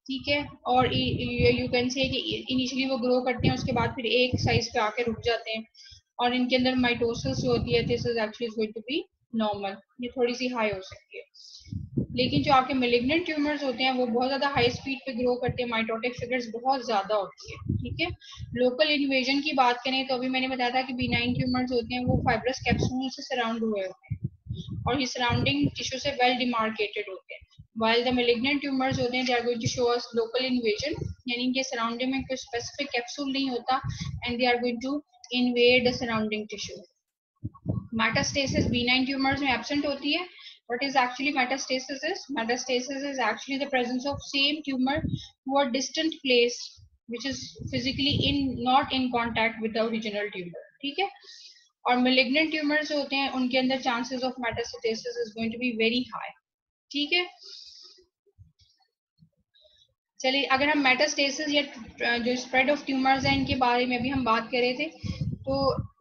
ठीक है, और यू कैन से कि इनिशियली वो ग्रो करते हैं, उसके बाद फिर एक साइज पे आके रुक जाते हैं, और इनके अंदर माइटोसिस जो होती है this is actually going to be normal, ये थोड़ी सी हाई हो सकती है। लेकिन जो आपके मेलिग्नेंट ट्यूमर्स होते हैं वो बहुत ज्यादा हाई स्पीड पे ग्रो करते हैं, माइटोटिक फिगर्स बहुत ज्यादा होती है। ठीक है, लोकल इन्वेजन की बात करें तो अभी मैंने बताया था कि B9 ट्यूमर्स होते हैं वो फाइब्रस कैप्सूल से सराउंड हुए होते हैं और ये सराउंडिंग टिश्यू से वेल डिमार्केटेड होते हैं, while the malignant tumors होते हैं they are going to show us local invasion, यानी इनके सराउंडिंग में कोई स्पेसिफिक कैप्सूल नहीं होता and they are going to invade the surrounding tissue. Metastasis B9 tumors में absent होती है. What is actually metastasis is? Metastasis is actually the presence of same tumor to a distant place which is physically not in contact with the original tumor. ठीक है, और malignant tumors होते हैं उनके अंदर chances of metastasis is going to be very high. ठीक है, चलिए अगर हम मेटास्टेसिस या जो स्प्रेड ऑफ ट्यूमर्स हैं इनके बारे में भी हम बात कर रहे थे, तो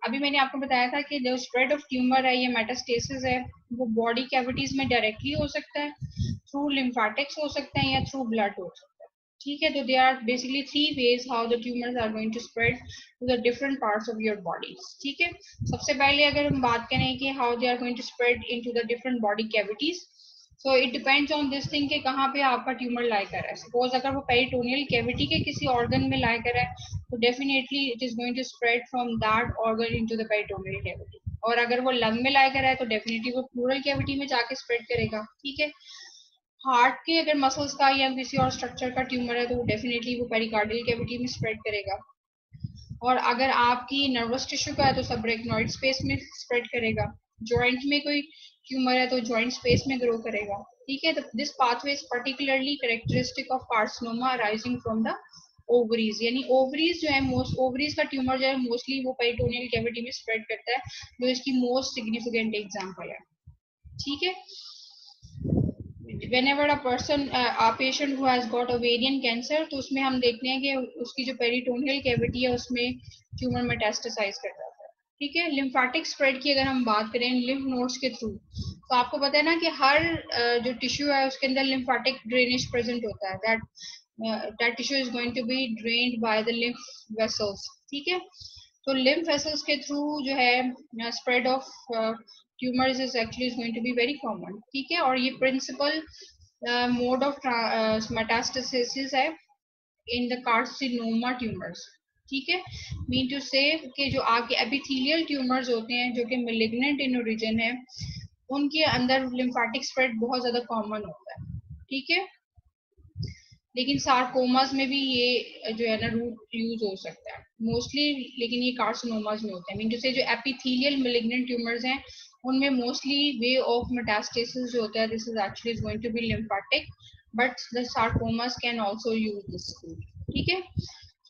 अभी मैंने आपको बताया था कि जो स्प्रेड ऑफ ट्यूमर है या मेटास्टेसिस है वो बॉडी कैविटीज में डायरेक्टली हो सकता है, थ्रू लिम्फेटिक्स हो सकता है, या थ्रू ब्लड हो सकता है। ठीक है, तो they are basically 3 ways how the tumours are going to spread to the different parts of your body. ठीक है, सबसे पहले अगर हम बात करें कि how they are going to spread into the different body cavities, so it depends on this thing कि कहाँ पे आपका ट्यूमर लाई कर रहा है। सपोज अगर वो पेरिटोनियल कैविटी के किसी ऑर्गन में लाई कर रहा है तो definitely it is going to spread from that organ into the peritoneal cavity, और अगर वो लंग में लाई कर रहा है तो डेफिनेटली वो प्लूरल कैविटी में जाके स्प्रेड करेगा। ठीक है, हार्ट के अगर मसल्स का या किसी और स्ट्रक्चर का ट्यूमर है तो वो डेफिनेटली वो पेरिकार्डियल कैविटी में स्प्रेड करेगा, और अगर आपकी नर्वस टिश्यू का है तो सबरेक्नोइड स्पेस में स्प्रेड करेगा, जॉइंट में कोई ट्यूमर है तो जॉइंट स्पेस में ग्रो करेगा। ठीक है, तो this pathway is particularly characteristic of carcinoma arising from the ovaries, यानी ओवरीज जो है मोस्ट ओवरीज का ट्यूमर जो है मोस्टली वो पेरिटोनियल कैविटी में स्प्रेड करता है, जो इसकी मोस्ट सिग्निफिकेंट एग्जांपल है। ठीक है, whenever a person a patient who has got ovarian cancer तो उसमें हम देखते हैं कि उसकी जो पेरिटोनियल कैविटी है उसमें ट्यूमर मेटास्टेसाइज कर जाता है। ठीक है, लिम्फेटिक स्प्रेड की अगर हम बात करें लिम्फ नोड्स के थ्रू, तो आपको पता है ना कि हर जो टिश्यू है उसके अंदर लिम्फेटिक ड्रेनेज प्रेजेंट होता है, that tissue is going to be drained by the lymph vessels. ठीक है, तो लिम्फ वेसल्स के थ्रू जो है spread of tumours is actually is going to be very common. ठीक है, और ये प्रिंसिपल मोड ऑफ मेटास्टेसिस है इन द कार्सिनोमा ट्यूमर्स। ठीक है, मीन टू से कि जो आपके एपिथेलियल ट्यूमर्स होते हैं जो कि मेलिग्नेंट इन ओरिजिन है उनके अंदर लिम्फेटिक स्प्रेड बहुत ज्यादा कॉमन होता है। ठीक है, लेकिन सार्कोमास में भी ये जो है ना रूट यूज हो सकता है मोस्टली, लेकिन ये कार्सिनोमास में होता है। मीन टू से जो एपिथेलियल मेलिग्नेंट ट्यूमर्स हैं उनमें मोस्टली वे ऑफ मेटास्टेसिस जो होता है this is actually going to be lymphatic, but the sarcomas can also use this route. ठीक है,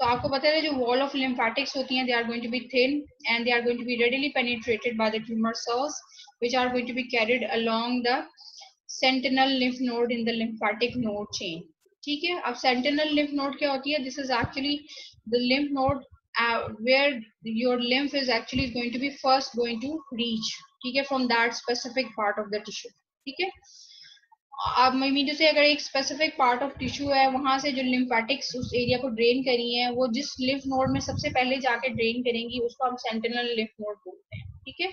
तो आपको पता है जो वॉल ऑफ लिम्फेटिक्स होती हैं they are going to be thin and they are going to be readily penetrated by the tumour cells which are going to be carried along the sentinel lymph node in the lymphatic node chain. ठीक है, अब सेंटिनल लिम्फ नोड क्या होती है? This is actually the lymph node where your lymph is actually going to be first going to reach, ठीक है, from that specific part of the tissue। ठीक है, अब मीन टू से अगर एक स्पेसिफिक पार्ट ऑफ टिश्यू है, वहां से जो लिम्फेटिक्स उस एरिया को ड्रेन करी है, वो जिस लिम्फ नोड में सबसे पहले जाके ड्रेन करेंगी, उसको हम सेंटिनल लिम्फ नोड बोलते हैं। ठीक है,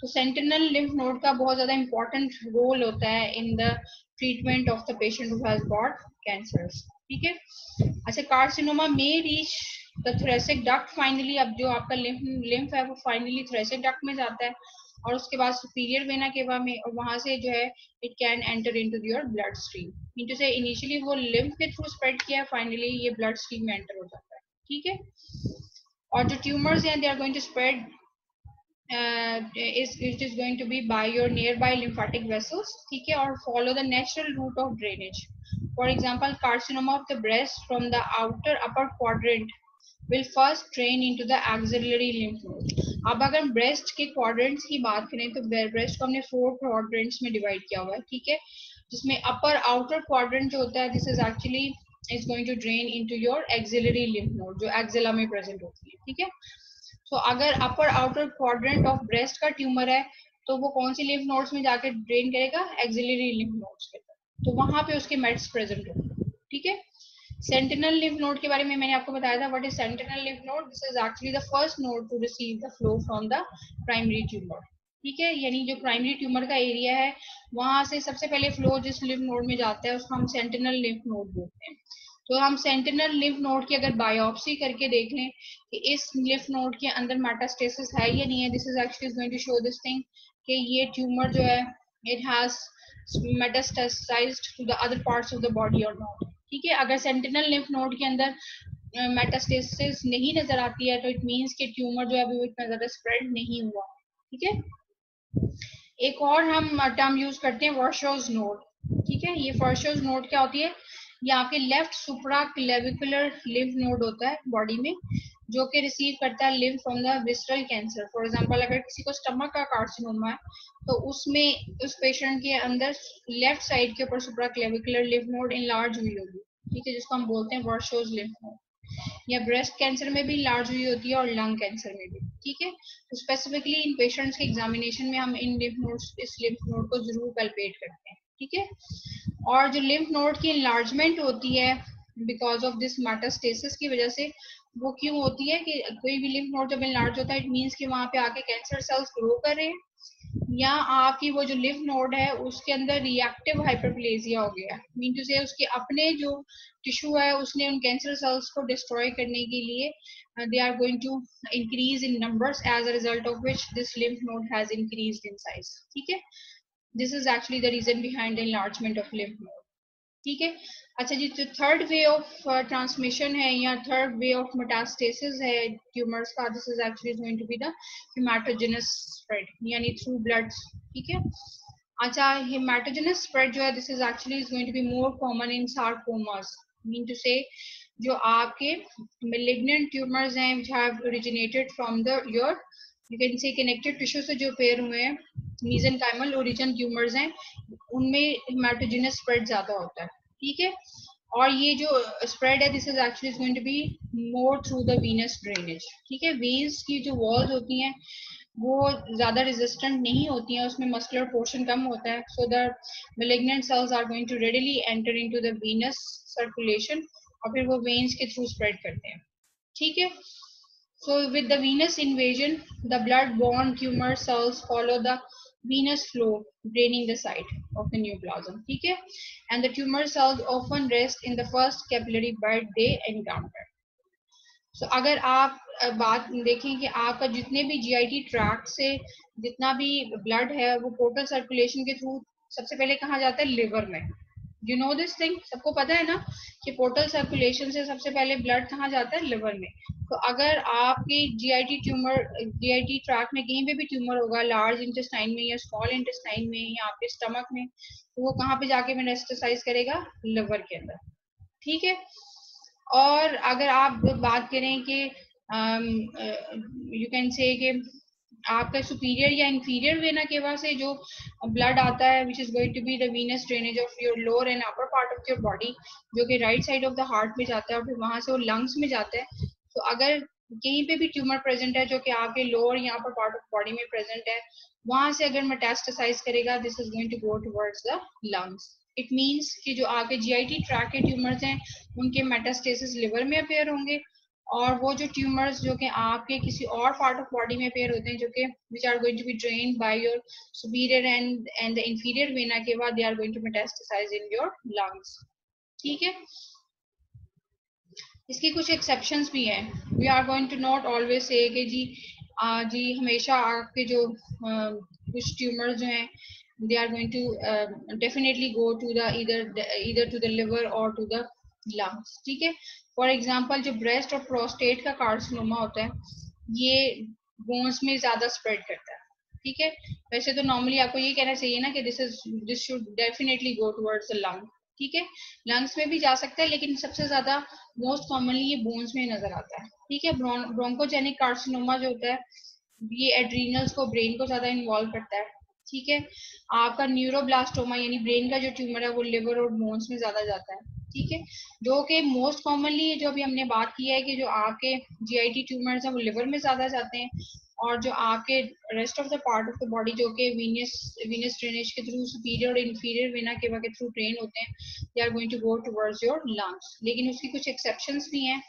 तो सेंटिनल लिम्फ नोड का बहुत ज्यादा इंपॉर्टेंट रोल होता है in the treatment of the patient who has got cancers. ठीक है, अच्छा, कार्सिनोमा में reach the thoracic duct finally. अब जो आपका लिम्फ है वो फाइनली थोरेसिक डक्ट में जाता है और उसके बाद सुपीरियर वेना केवा में, और वहां से जो है it can enter into your blood stream. Mean to say initially वो लिम्फ के थ्रू स्प्रेड किया है, फाइनली ये ब्लड स्ट्रीम में एंटर हो जाता है। ठीक है, और जो ट्यूमर्स हैं they are going to spread it is going to be by your nearby lymphatic vessels। ठीक है, और follow the natural route of drainage। For example, carcinoma of the breast from the outer upper quadrant will first drain into the axillary lymph node। अब अगर ब्रेस्ट के क्वाड्रेंट्स की बात करें तो ब्रेस्ट को हमने 4 क्वाड्रेंट्स में डिवाइड किया हुआ है। ठीक है, जिसमें अपर आउटर क्वाड्रेंट जो होता है, this is actually is going to drain into your axillary lymph node, जो एक्सिला में प्रेजेंट होती है। ठीक है, तो अगर अपर आउटर क्वाड्रेंट ऑफ ब्रेस्ट का ट्यूमर है तो वो कौन सी लिम्फ नोड्स में जाके ड्रेन करेगा? एक्सिलरी लिम्फ नोड्स के तरफ, तो वहां पे उसके मेट्स प्रेजेंट होंगे। ठीक है, सेंटिनल लिम्फ नोड के बारे में मैंने आपको बताया था। What is sentinel lymph node? This is actually the first node to receive the flow from the primary tumour. ठीक है, यानी जो प्राइमरी ट्यूमर का एरिया है वहां से सबसे पहले फ्लो जिस लिम्फ नोड में जाता है उसको हम सेंटिनल लिम्फ नोड बोलते हैं। तो हम सेंटिनल लिम्फ नोड की अगर बायोप्सी करके देख लें कि इस लिम्फ नोड के अंदर मेटास्टेसिस है या नहीं है, this is actually going to show this thing कि ये ट्यूमर जो है it has metastasized to the other parts of the body और नॉट। ठीक है, अगर सेंटिनल लिम्फ नोड के अंदर मेटास्टेसिस नहीं नजर आती है तो इट मींस कि ट्यूमर जो है अभी इतना ज्यादा स्प्रेड नहीं हुआ। ठीक है, एक और हम टर्म यूज करते हैं वर्शोज नोड। ठीक है, ये वर्शोज नोड क्या होती है? ये आपके लेफ्ट सुप्रा क्लेविकुलर लिम्फ नोड होता है बॉडी में, जो कि रिसीव करता है lymph from the visceral cancer. For example, अगर किसी को स्टमक का कार्सिनोमा है तो उसमें उस पेशेंट के अंदर लेफ्ट साइड के ऊपर सुप्रा क्लेविकुलर लिम्फ नोड इनलार्ज हुई होगी। ठीक है, जिसको हम बोलते हैं वर्शोज लिम्फ नोड, या ब्रेस्ट कैंसर में भी लार्ज हुई होती है और लंग कैंसर में भी। ठीक है, तो स्पेसिफिकली इन पेशेंट्स के एग्जामिनेशन में हम इन लिम्फ नोड्स, इस लिम्फ नोड को जरूर पैल्पेट करते हैं। ठीक है, और जो लिम्फ नोड की इनलार्जमेंट होती है बिकॉज ऑफ दिस मेटास्टेसिस की वजह से, वो क्यों होती है कि कोई भी लिम्फ नोड जब इनलार्ज होता है इट मींस कि वहां पे आके कैंसर सेल्स ग्रो कर रहे हैं, या आपकी वो जो लिम्फ नोड है उसके अंदर रिएक्टिव हाइपरप्लेजिया हो गया, मीन टू से उसके अपने जो टिश्यू है उसने उन कैंसर सेल्स को डिस्ट्रॉय करने के लिए they are going to increase in numbers, as a result of which this lymph node has increased in size. ठीक है, this is actually the reason behind the enlargement of lymph node. ठीक है, अच्छा जी, जो थर्ड वे ऑफ ट्रांसमिशन है या थर्ड वे ऑफ मेटास्टेसिस है ट्यूमर्स का, this is actually going to be the haematogenous spread, यानी थ्रू ब्लड। ठीक है, अच्छा, हेमाटोजेनस स्प्रेड जो है this is actually is going to be more common in sarcomas, mean to say जो आपके malignant ट्यूमर्स हैं which have originated from the your you can say connective tissue से जो पेयर हुए हैं, mesenchymal origin ट्यूमर्स हैं, उनमें हेमाटोजेनस स्प्रेड ज्यादा होता है। ठीक है, और ये जो स्प्रेड है this is actually going to be more through the venous drainage. ठीक है, वेन्स की जो वॉल्स होती हैं वो ज्यादा रेजिस्टेंट नहीं होती हैं, उसमें मस्कुलर पोर्शन कम होता है, so the malignant cells are going to readily enter into the venous circulation और फिर वो वेन्स के थ्रू स्प्रेड करते हैं। ठीक है, so with the venous invasion the blood borne tumor cells follow the venous flow draining the site of the neoplasm। ठीक है, and the tumor cells often rest in the first capillary bed they encounter। so, अगर आप बात देखें कि आपका जितने भी जीआईटी ट्रैक्ट से जितना भी ब्लड है वो पोर्टल सर्कुलेशन के थ्रू सबसे पहले कहाँ जाता है? लिवर में। यू नो दिस थिंग, सबको पता है ना कि पोर्टल सर्कुलेशन से सबसे पहले ब्लड कहाँ जाता है? लिवर में। तो अगर आपकी जीआईटी ट्रैक्ट में कहीं पे भी ट्यूमर होगा, लार्ज इंटेस्टाइन में या स्मॉल इंटेस्टाइन में या आपके स्टमक में, तो वो कहाँ पे जाके मेटास्टेसाइज करेगा? लिवर के अंदर। ठीक है, और अगर आप बात करें कि यू कैन से कि आपका सुपीरियर या इंफीरियर वेना केवा से जो ब्लड आता है which is going to be the venous drainage of your lower and upper part of your body, जो कि right side of the heart में जाता है और फिर वहां से वो लंग्स में जाता है। तो अगर कहीं पे भी ट्यूमर प्रेजेंट है जो कि आपके लोअर या अपर पार्ट ऑफ बॉडी में प्रेजेंट है, वहां से अगर मेटास्टेसाइज करेगा, this is going to go towards the lungs. It means कि जो आपके जीआईटी ट्रैक के ट्यूमर्स हैं उनके मेटास्टेसिस लिवर में अपेयर होंगे, और वो जो ट्यूमर्स जो कि आपके किसी और पार्ट ऑफ बॉडी में अपेयर होते हैं जो कि which are going to be drained by your superior and the inferior vena के बाद they are going to metastasize in your lungs. ठीक है, इसकी कुछ एक्सेप्शंस भी हैं। We are going to not always say कि जी हमेशा आपके जो कुछ ट्यूमर्स जो हैं they are going to definitely go to the either to the liver और टू द लंग्स। ठीक है, फॉर एग्जांपल जो ब्रेस्ट और प्रोस्टेट का कार्सिनोमा होता है ये बोन्स में ज्यादा स्प्रेड करता है। ठीक है, वैसे तो नॉर्मली आपको ये कहना चाहिए ना कि this should definitely go towards the lung. ठीक है, लंग्स में भी जा सकता है लेकिन सबसे ज्यादा मोस्ट कॉमनली ये बोन्स में नजर आता है। ठीक है, ब्रोंकोजेनिक कार्सिनोमा जो होता है ये एड्रीनल्स को, ब्रेन को ज्यादा इन्वॉल्व करता है। ठीक है, आपका न्यूरोब्लास्टोमा यानी ब्रेन का जो ट्यूमर है वो लिवर और बोन्स में ज्यादा जाता है। ठीक है, जो कि मोस्ट कॉमनली जो अभी हमने बात की है कि जो आपके जीआईटी ट्यूमर्स हैं वो लिवर में ज्यादा जाते हैं, और जो आपके rest of the part of the body जो कि वीनस ड्रेनेज के थ्रू सुपीरियर और इंफीरियर वेना केवा के थ्रू ड्रेन होते हैं, they are going to go towards your lungs. लेकिन उसकी कुछ एक्सेप्शंस भी हैं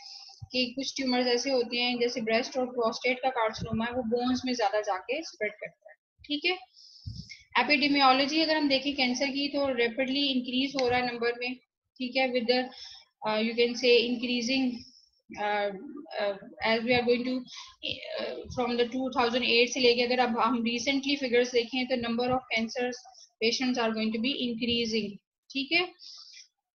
कि कुछ ट्यूमर्स ऐसे होते हैं जैसे ब्रेस्ट और प्रोस्टेट का कार्सिनोमा है वो बोन्स में ज्यादा जाके स्प्रेड करता है। ठीक है, एपिडेमियोलॉजी अगर हम देखें कैंसर की तो रैपिडली इंक्रीज हो रहा है नंबर में। ठीक है, with you can say increasing as we are going to from the 2008 से लेके अगर अब हम रिसेंटली फिगर्स देखें तो number of cancer patients are going to be increasing. ठीक है,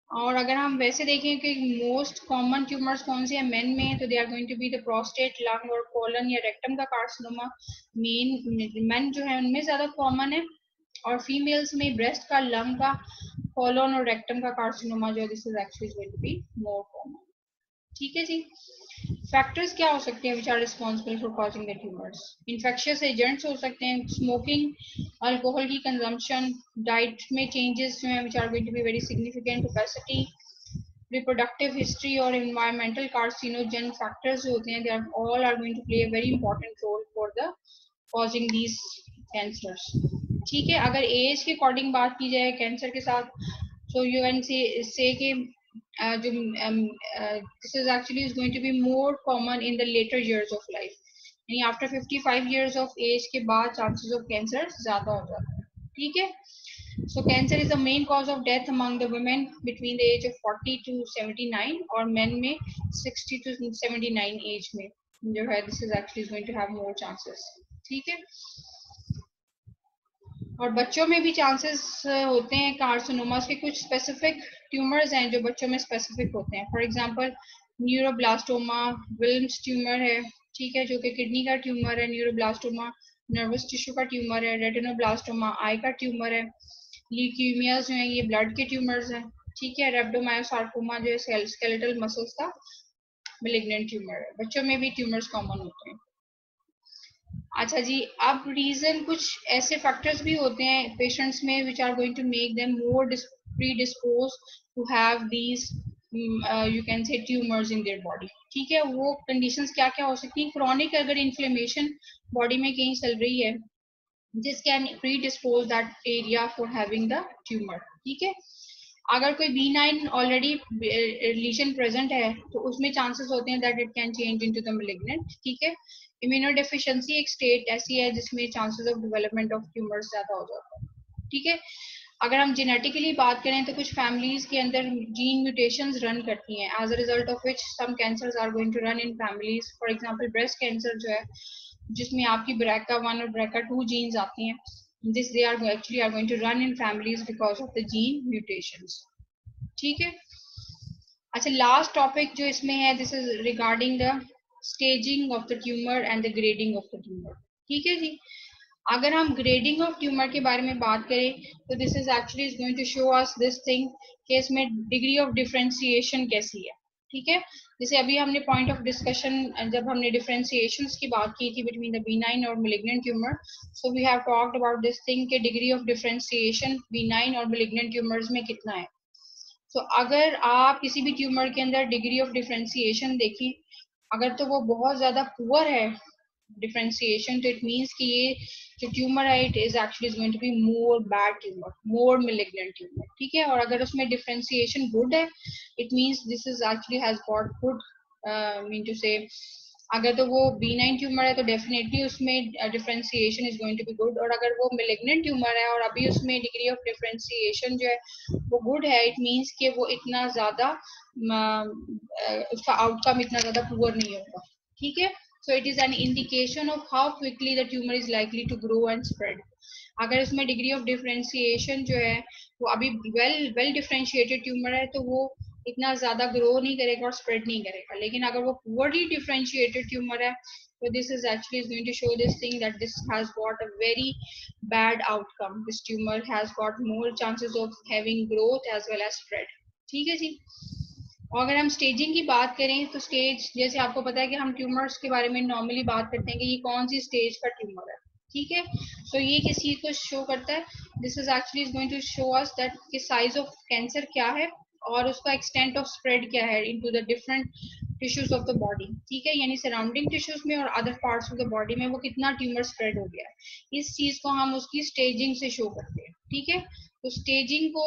और अगर हम वैसे देखें कि मोस्ट कॉमन ट्यूमर्स कौन से हैं मेन में, तो they are going to be the prostate, lung और कोलन या रेक्टम का कार्सिनोमा मेन जो है उनमें ज्यादा कॉमन है, और फीमेल्स में ब्रेस्ट का, लंग का, कोलन और रेक्टम का कार्सिनोमा जो है this is actually going to be more common. ठीक है जी, फैक्टर्स क्या हो सकते हैं which are responsible for causing the tumours? Infectious agents हो सकते हैं, स्मोकिंग, अल्कोहल की कंजम्पशन, डाइट में चेंजेस जो हैं which are going to be very significant, obesity, reproductive history और environmental carcinogen factors जो होते हैं they are all are going to play a very important role for the causing these cancers। ठीक है, अगर एज के अकॉर्डिंग बात की जाए कैंसर के साथ, so you can say कि जो this is actually is going to be more common in the later years of life, यानी after 55 years of age के बाद chances of cancer ज्यादा हो जाता है। ठीक है, so cancer is the main cause of death among the women between the age of 40 to 79 और men में 60 to 79 age में जो है this is actually is going to have more chances। ठीक है, और बच्चों में भी चांसेस होते हैं कार्सिनोमास के, कुछ स्पेसिफिक ट्यूमर्स हैं जो बच्चों में स्पेसिफिक होते हैं। For example neuroblastoma Wilms tumour है। ठीक है, जो कि किडनी का ट्यूमर है। न्यूरोब्लास्टोमा नर्वस टिश्यू का ट्यूमर है। रेटिनोब्लास्टोमा आई का ट्यूमर है। ल्यूकीमियाज जो है ये ब्लड के ट्यूमर्स हैं। ठीक है, रेब्डोमायोसार्कोमा जो है स्केलेटल मसल्स का मेलिग्नेंट ट्यूमर है। बच्चों में भी ट्यूमर्स कॉमन होते हैं। अच्छा जी, अब रीजन कुछ ऐसे फैक्टर्स भी होते हैं पेशेंट्स में which are going to make them more predispose to have these you can say tumours in their body. ठीक है, वो कंडीशंस क्या क्या हो सकती हैं? क्रॉनिक अगर इन्फ्लेमेशन बॉडी में कहीं चल रही है this can predispose that area for having the tumour. ठीक है, अगर कोई B9 ऑलरेडी लीजन प्रेजेंट है तो उसमें चांसेस होते हैं that it can change into the malignant. ठीक है, इम्यूनोडेफिशिएंसी एक स्टेट ऐसी है जिसमें chances of development of tumours ज्यादा हो जाता है। ठीक है, अगर हम जेनेटिकली बात करें तो कुछ फैमिलीज के अंदर जीन म्यूटेशंस रन करती हैं as a result of which some cancers are going to run in families. For example breast cancer जो है जिसमें आपकी BRCA1 और BRCA2 जीन्स आती हैं, this they are actually are going to run in families because of the gene mutations। ठीक है, अच्छा लास्ट टॉपिक जो इसमें है this is regarding the staging of the tumour and the grading of the tumour. ठीक है जी, अगर हम ग्रेडिंग ऑफ ट्यूमर के बारे में बात करें तो this is actually is going to show us this thing कि इसमें डिग्री ऑफ डिफरेंशिएशन कैसी है। ठीक है, जैसे अभी हमने पॉइंट ऑफ डिस्कशन जब हमने डिफरेंशिएशंस की बात की थी बिटवीन द बिनाइन और malignant tumour, so we have talked about this thing के डिग्री ऑफ डिफरेंशिएशन बिनाइन और मेलिग्नेंट ट्यूमर्स में कितना है. सो अगर आप किसी भी ट्यूमर के अंदर डिग्री ऑफ डिफरेंशिएशन देखें, अगर तो वो बहुत ज्यादा पुअर है डिफरेंशिएशन, तो इट मीन्स कि ये जो ट्यूमर है it is actually is going to be more bad tumour, more malignant tumour. ठीक है, और अगर उसमें डिफरेंशिएशन गुड है, it means this is actually has got good, mean to say अगर तो वो B9 ट्यूमर है तो डेफिनेटली उसमें differentiation is going to be good, और अगर वो मेलिग्नेंट ट्यूमर है और अभी उसमें डिग्री ऑफ डिफरेंशिएशन जो है वो गुड है, इट मीन्स कि वो इतना ज्यादा उसका आउटकम इतना ज्यादा पुअर नहीं होगा. ठीक है, so it is an indication of how quickly the tumor is likely to grow and spread. अगर इसमें डिग्री ऑफ डिफरेंशिएशन जो है वो अभी वेल डिफरेंशिएटेड ट्यूमर है तो वो इतना ज्यादा ग्रो नहीं करेगा और स्प्रेड नहीं करेगा. लेकिन अगर वो पुअरली डिफरेंशिएटेड ट्यूमर है तो this is actually is going to show this thing that this has got a very bad outcome. This tumor has got more chances of having growth as well as spread. ठीक है जी. और अगर हम स्टेजिंग की बात करें तो स्टेज, जैसे आपको पता है कि हम ट्यूमर्स के बारे में नॉर्मली बात करते हैं कि ये कौन सी स्टेज का ट्यूमर है. ठीक है, सो ये किस चीज को शो करता है, this is actually going to show us that कि साइज ऑफ कैंसर क्या है और उसका एक्सटेंट ऑफ स्प्रेड क्या है into the different tissues of the body. ठीक है, यानी सराउंडिंग टिश्यूज में और other parts of the body में वो कितना ट्यूमर स्प्रेड हो गया है, इस चीज को हम उसकी स्टेजिंग से शो करते हैं. ठीक है, तो स्टेजिंग को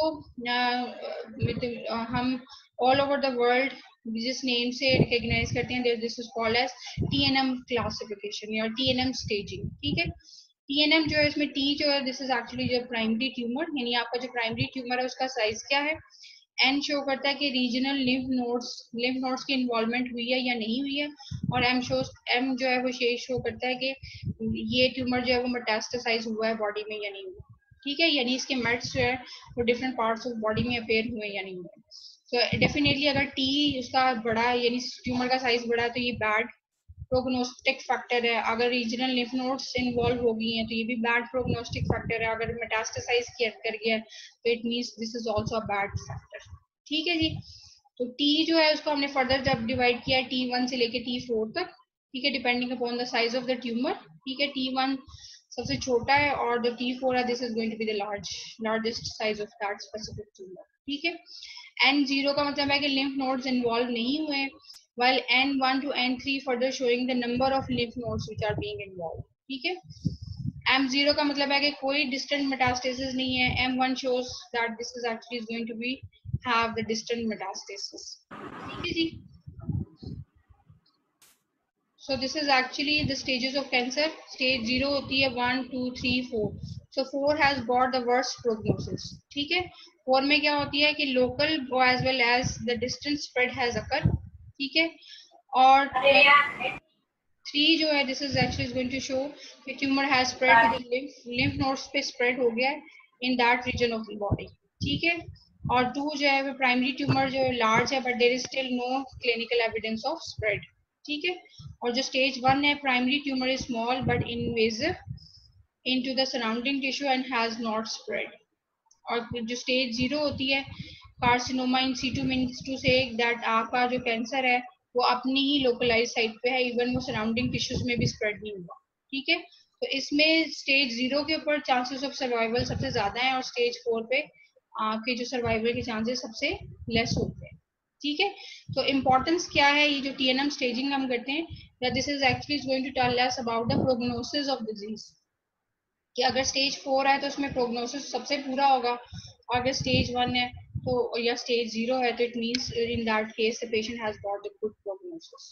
हम ऑल ओवर द वर्ल्ड जिस नेम से रिकॉग्नाइज करते हैं, this is called as TNM classification या TNM स्टेजिंग. ठीक है, TNM जो है इसमें T जो है दिस इज एक्चुअली जो प्राइमरी ट्यूमर, यानी आपका जो प्राइमरी ट्यूमर है उसका साइज क्या है. N शो करता है कि रीजनल लिम्फ नोड्स की इन्वॉल्वमेंट हुई है या नहीं हुई है, और M जो है वो शो करता है कि ये ट्यूमर जो है वो मेटास्टेसाइज हुआ है बॉडी में या नहीं हुआ. ठीक है, यानी इसके मेट्स जो है वो डिफरेंट पार्ट्स ऑफ बॉडी में अपेयर हुए या नहीं हुए. सो डेफिनेटली अगर T उसका बड़ा यानी ट्यूमर का साइज बड़ा है तो ये बैड प्रोग्नोस्टिक फैक्टर है. अगर रीजनल लिम्फ नोड्स इन्वॉल्व हो गई हैं तो ये भी बैड प्रोग्नोस्टिक फैक्टर है. अगर मेटास्टेसाइज कर गया तो it means this is also a bad factor. ठीक है जी, तो T जो है उसको हमने फर्दर जब डिवाइड किया T1 से लेके T4 तक. ठीक है, depending upon the size of the tumour. ठीक है, T1 सबसे छोटा है और जो T4 है this is going to be the largest size of that specific tumour. ठीक है, N0 का मतलब है कि लिम्फ नोड्स इन्वॉल्व नहीं हुए, while N1 to N3 further showing the number of lymph nodes which are being involved. ठीक है, M0 का मतलब है कि कोई distant metastasis नहीं है. M1 shows that this is actually is going to be have the distant metastasis. ठीक है जी. So this is actually the stages of cancer. Stage 0 होती है 1, 2, 3, 4. So 4 has got the worst prognosis. ठीक है, 4 में क्या होती है कि local as well as the distant spread has occurred. ठीक है, और 3 जो है this is actually is going to show the tumor has spread to the lymph nodes पे spread हो गया है in that region of the body. ठीक है, और 2 जो है वो प्राइमरी ट्यूमर जो लार्ज है but there is still no clinical evidence of spread. ठीक है, और जो स्टेज 1 है primary tumour is small but invasive into the surrounding tissue and has not spread. और जो स्टेज 0 होती है carcinoma in situ means to say that आपका जो कैंसर है वो अपनी ही लोकलाइज साइट पे है, इवन वो सराउंडिंग टिश्यूज में भी स्प्रेड नहीं हुआ. ठीक है, तो इसमें स्टेज 0 के ऊपर चांसेस ऑफ सर्वाइवल सबसे ज्यादा है और स्टेज 4 पे आपके जो सर्वाइवल के चांसेस सबसे लेस होते हैं. ठीक है, तो इम्पोर्टेंस क्या है ये जो TNM स्टेजिंग हम करते हैं, that this is actually going to tell us about the prognosis of disease. कि अगर स्टेज 4 है तो उसमें प्रोग्नोसिस सबसे पूरा होगा, और अगर स्टेज 1 है तो या स्टेज 0 है तो it means in that case the patient has got the good prognosis.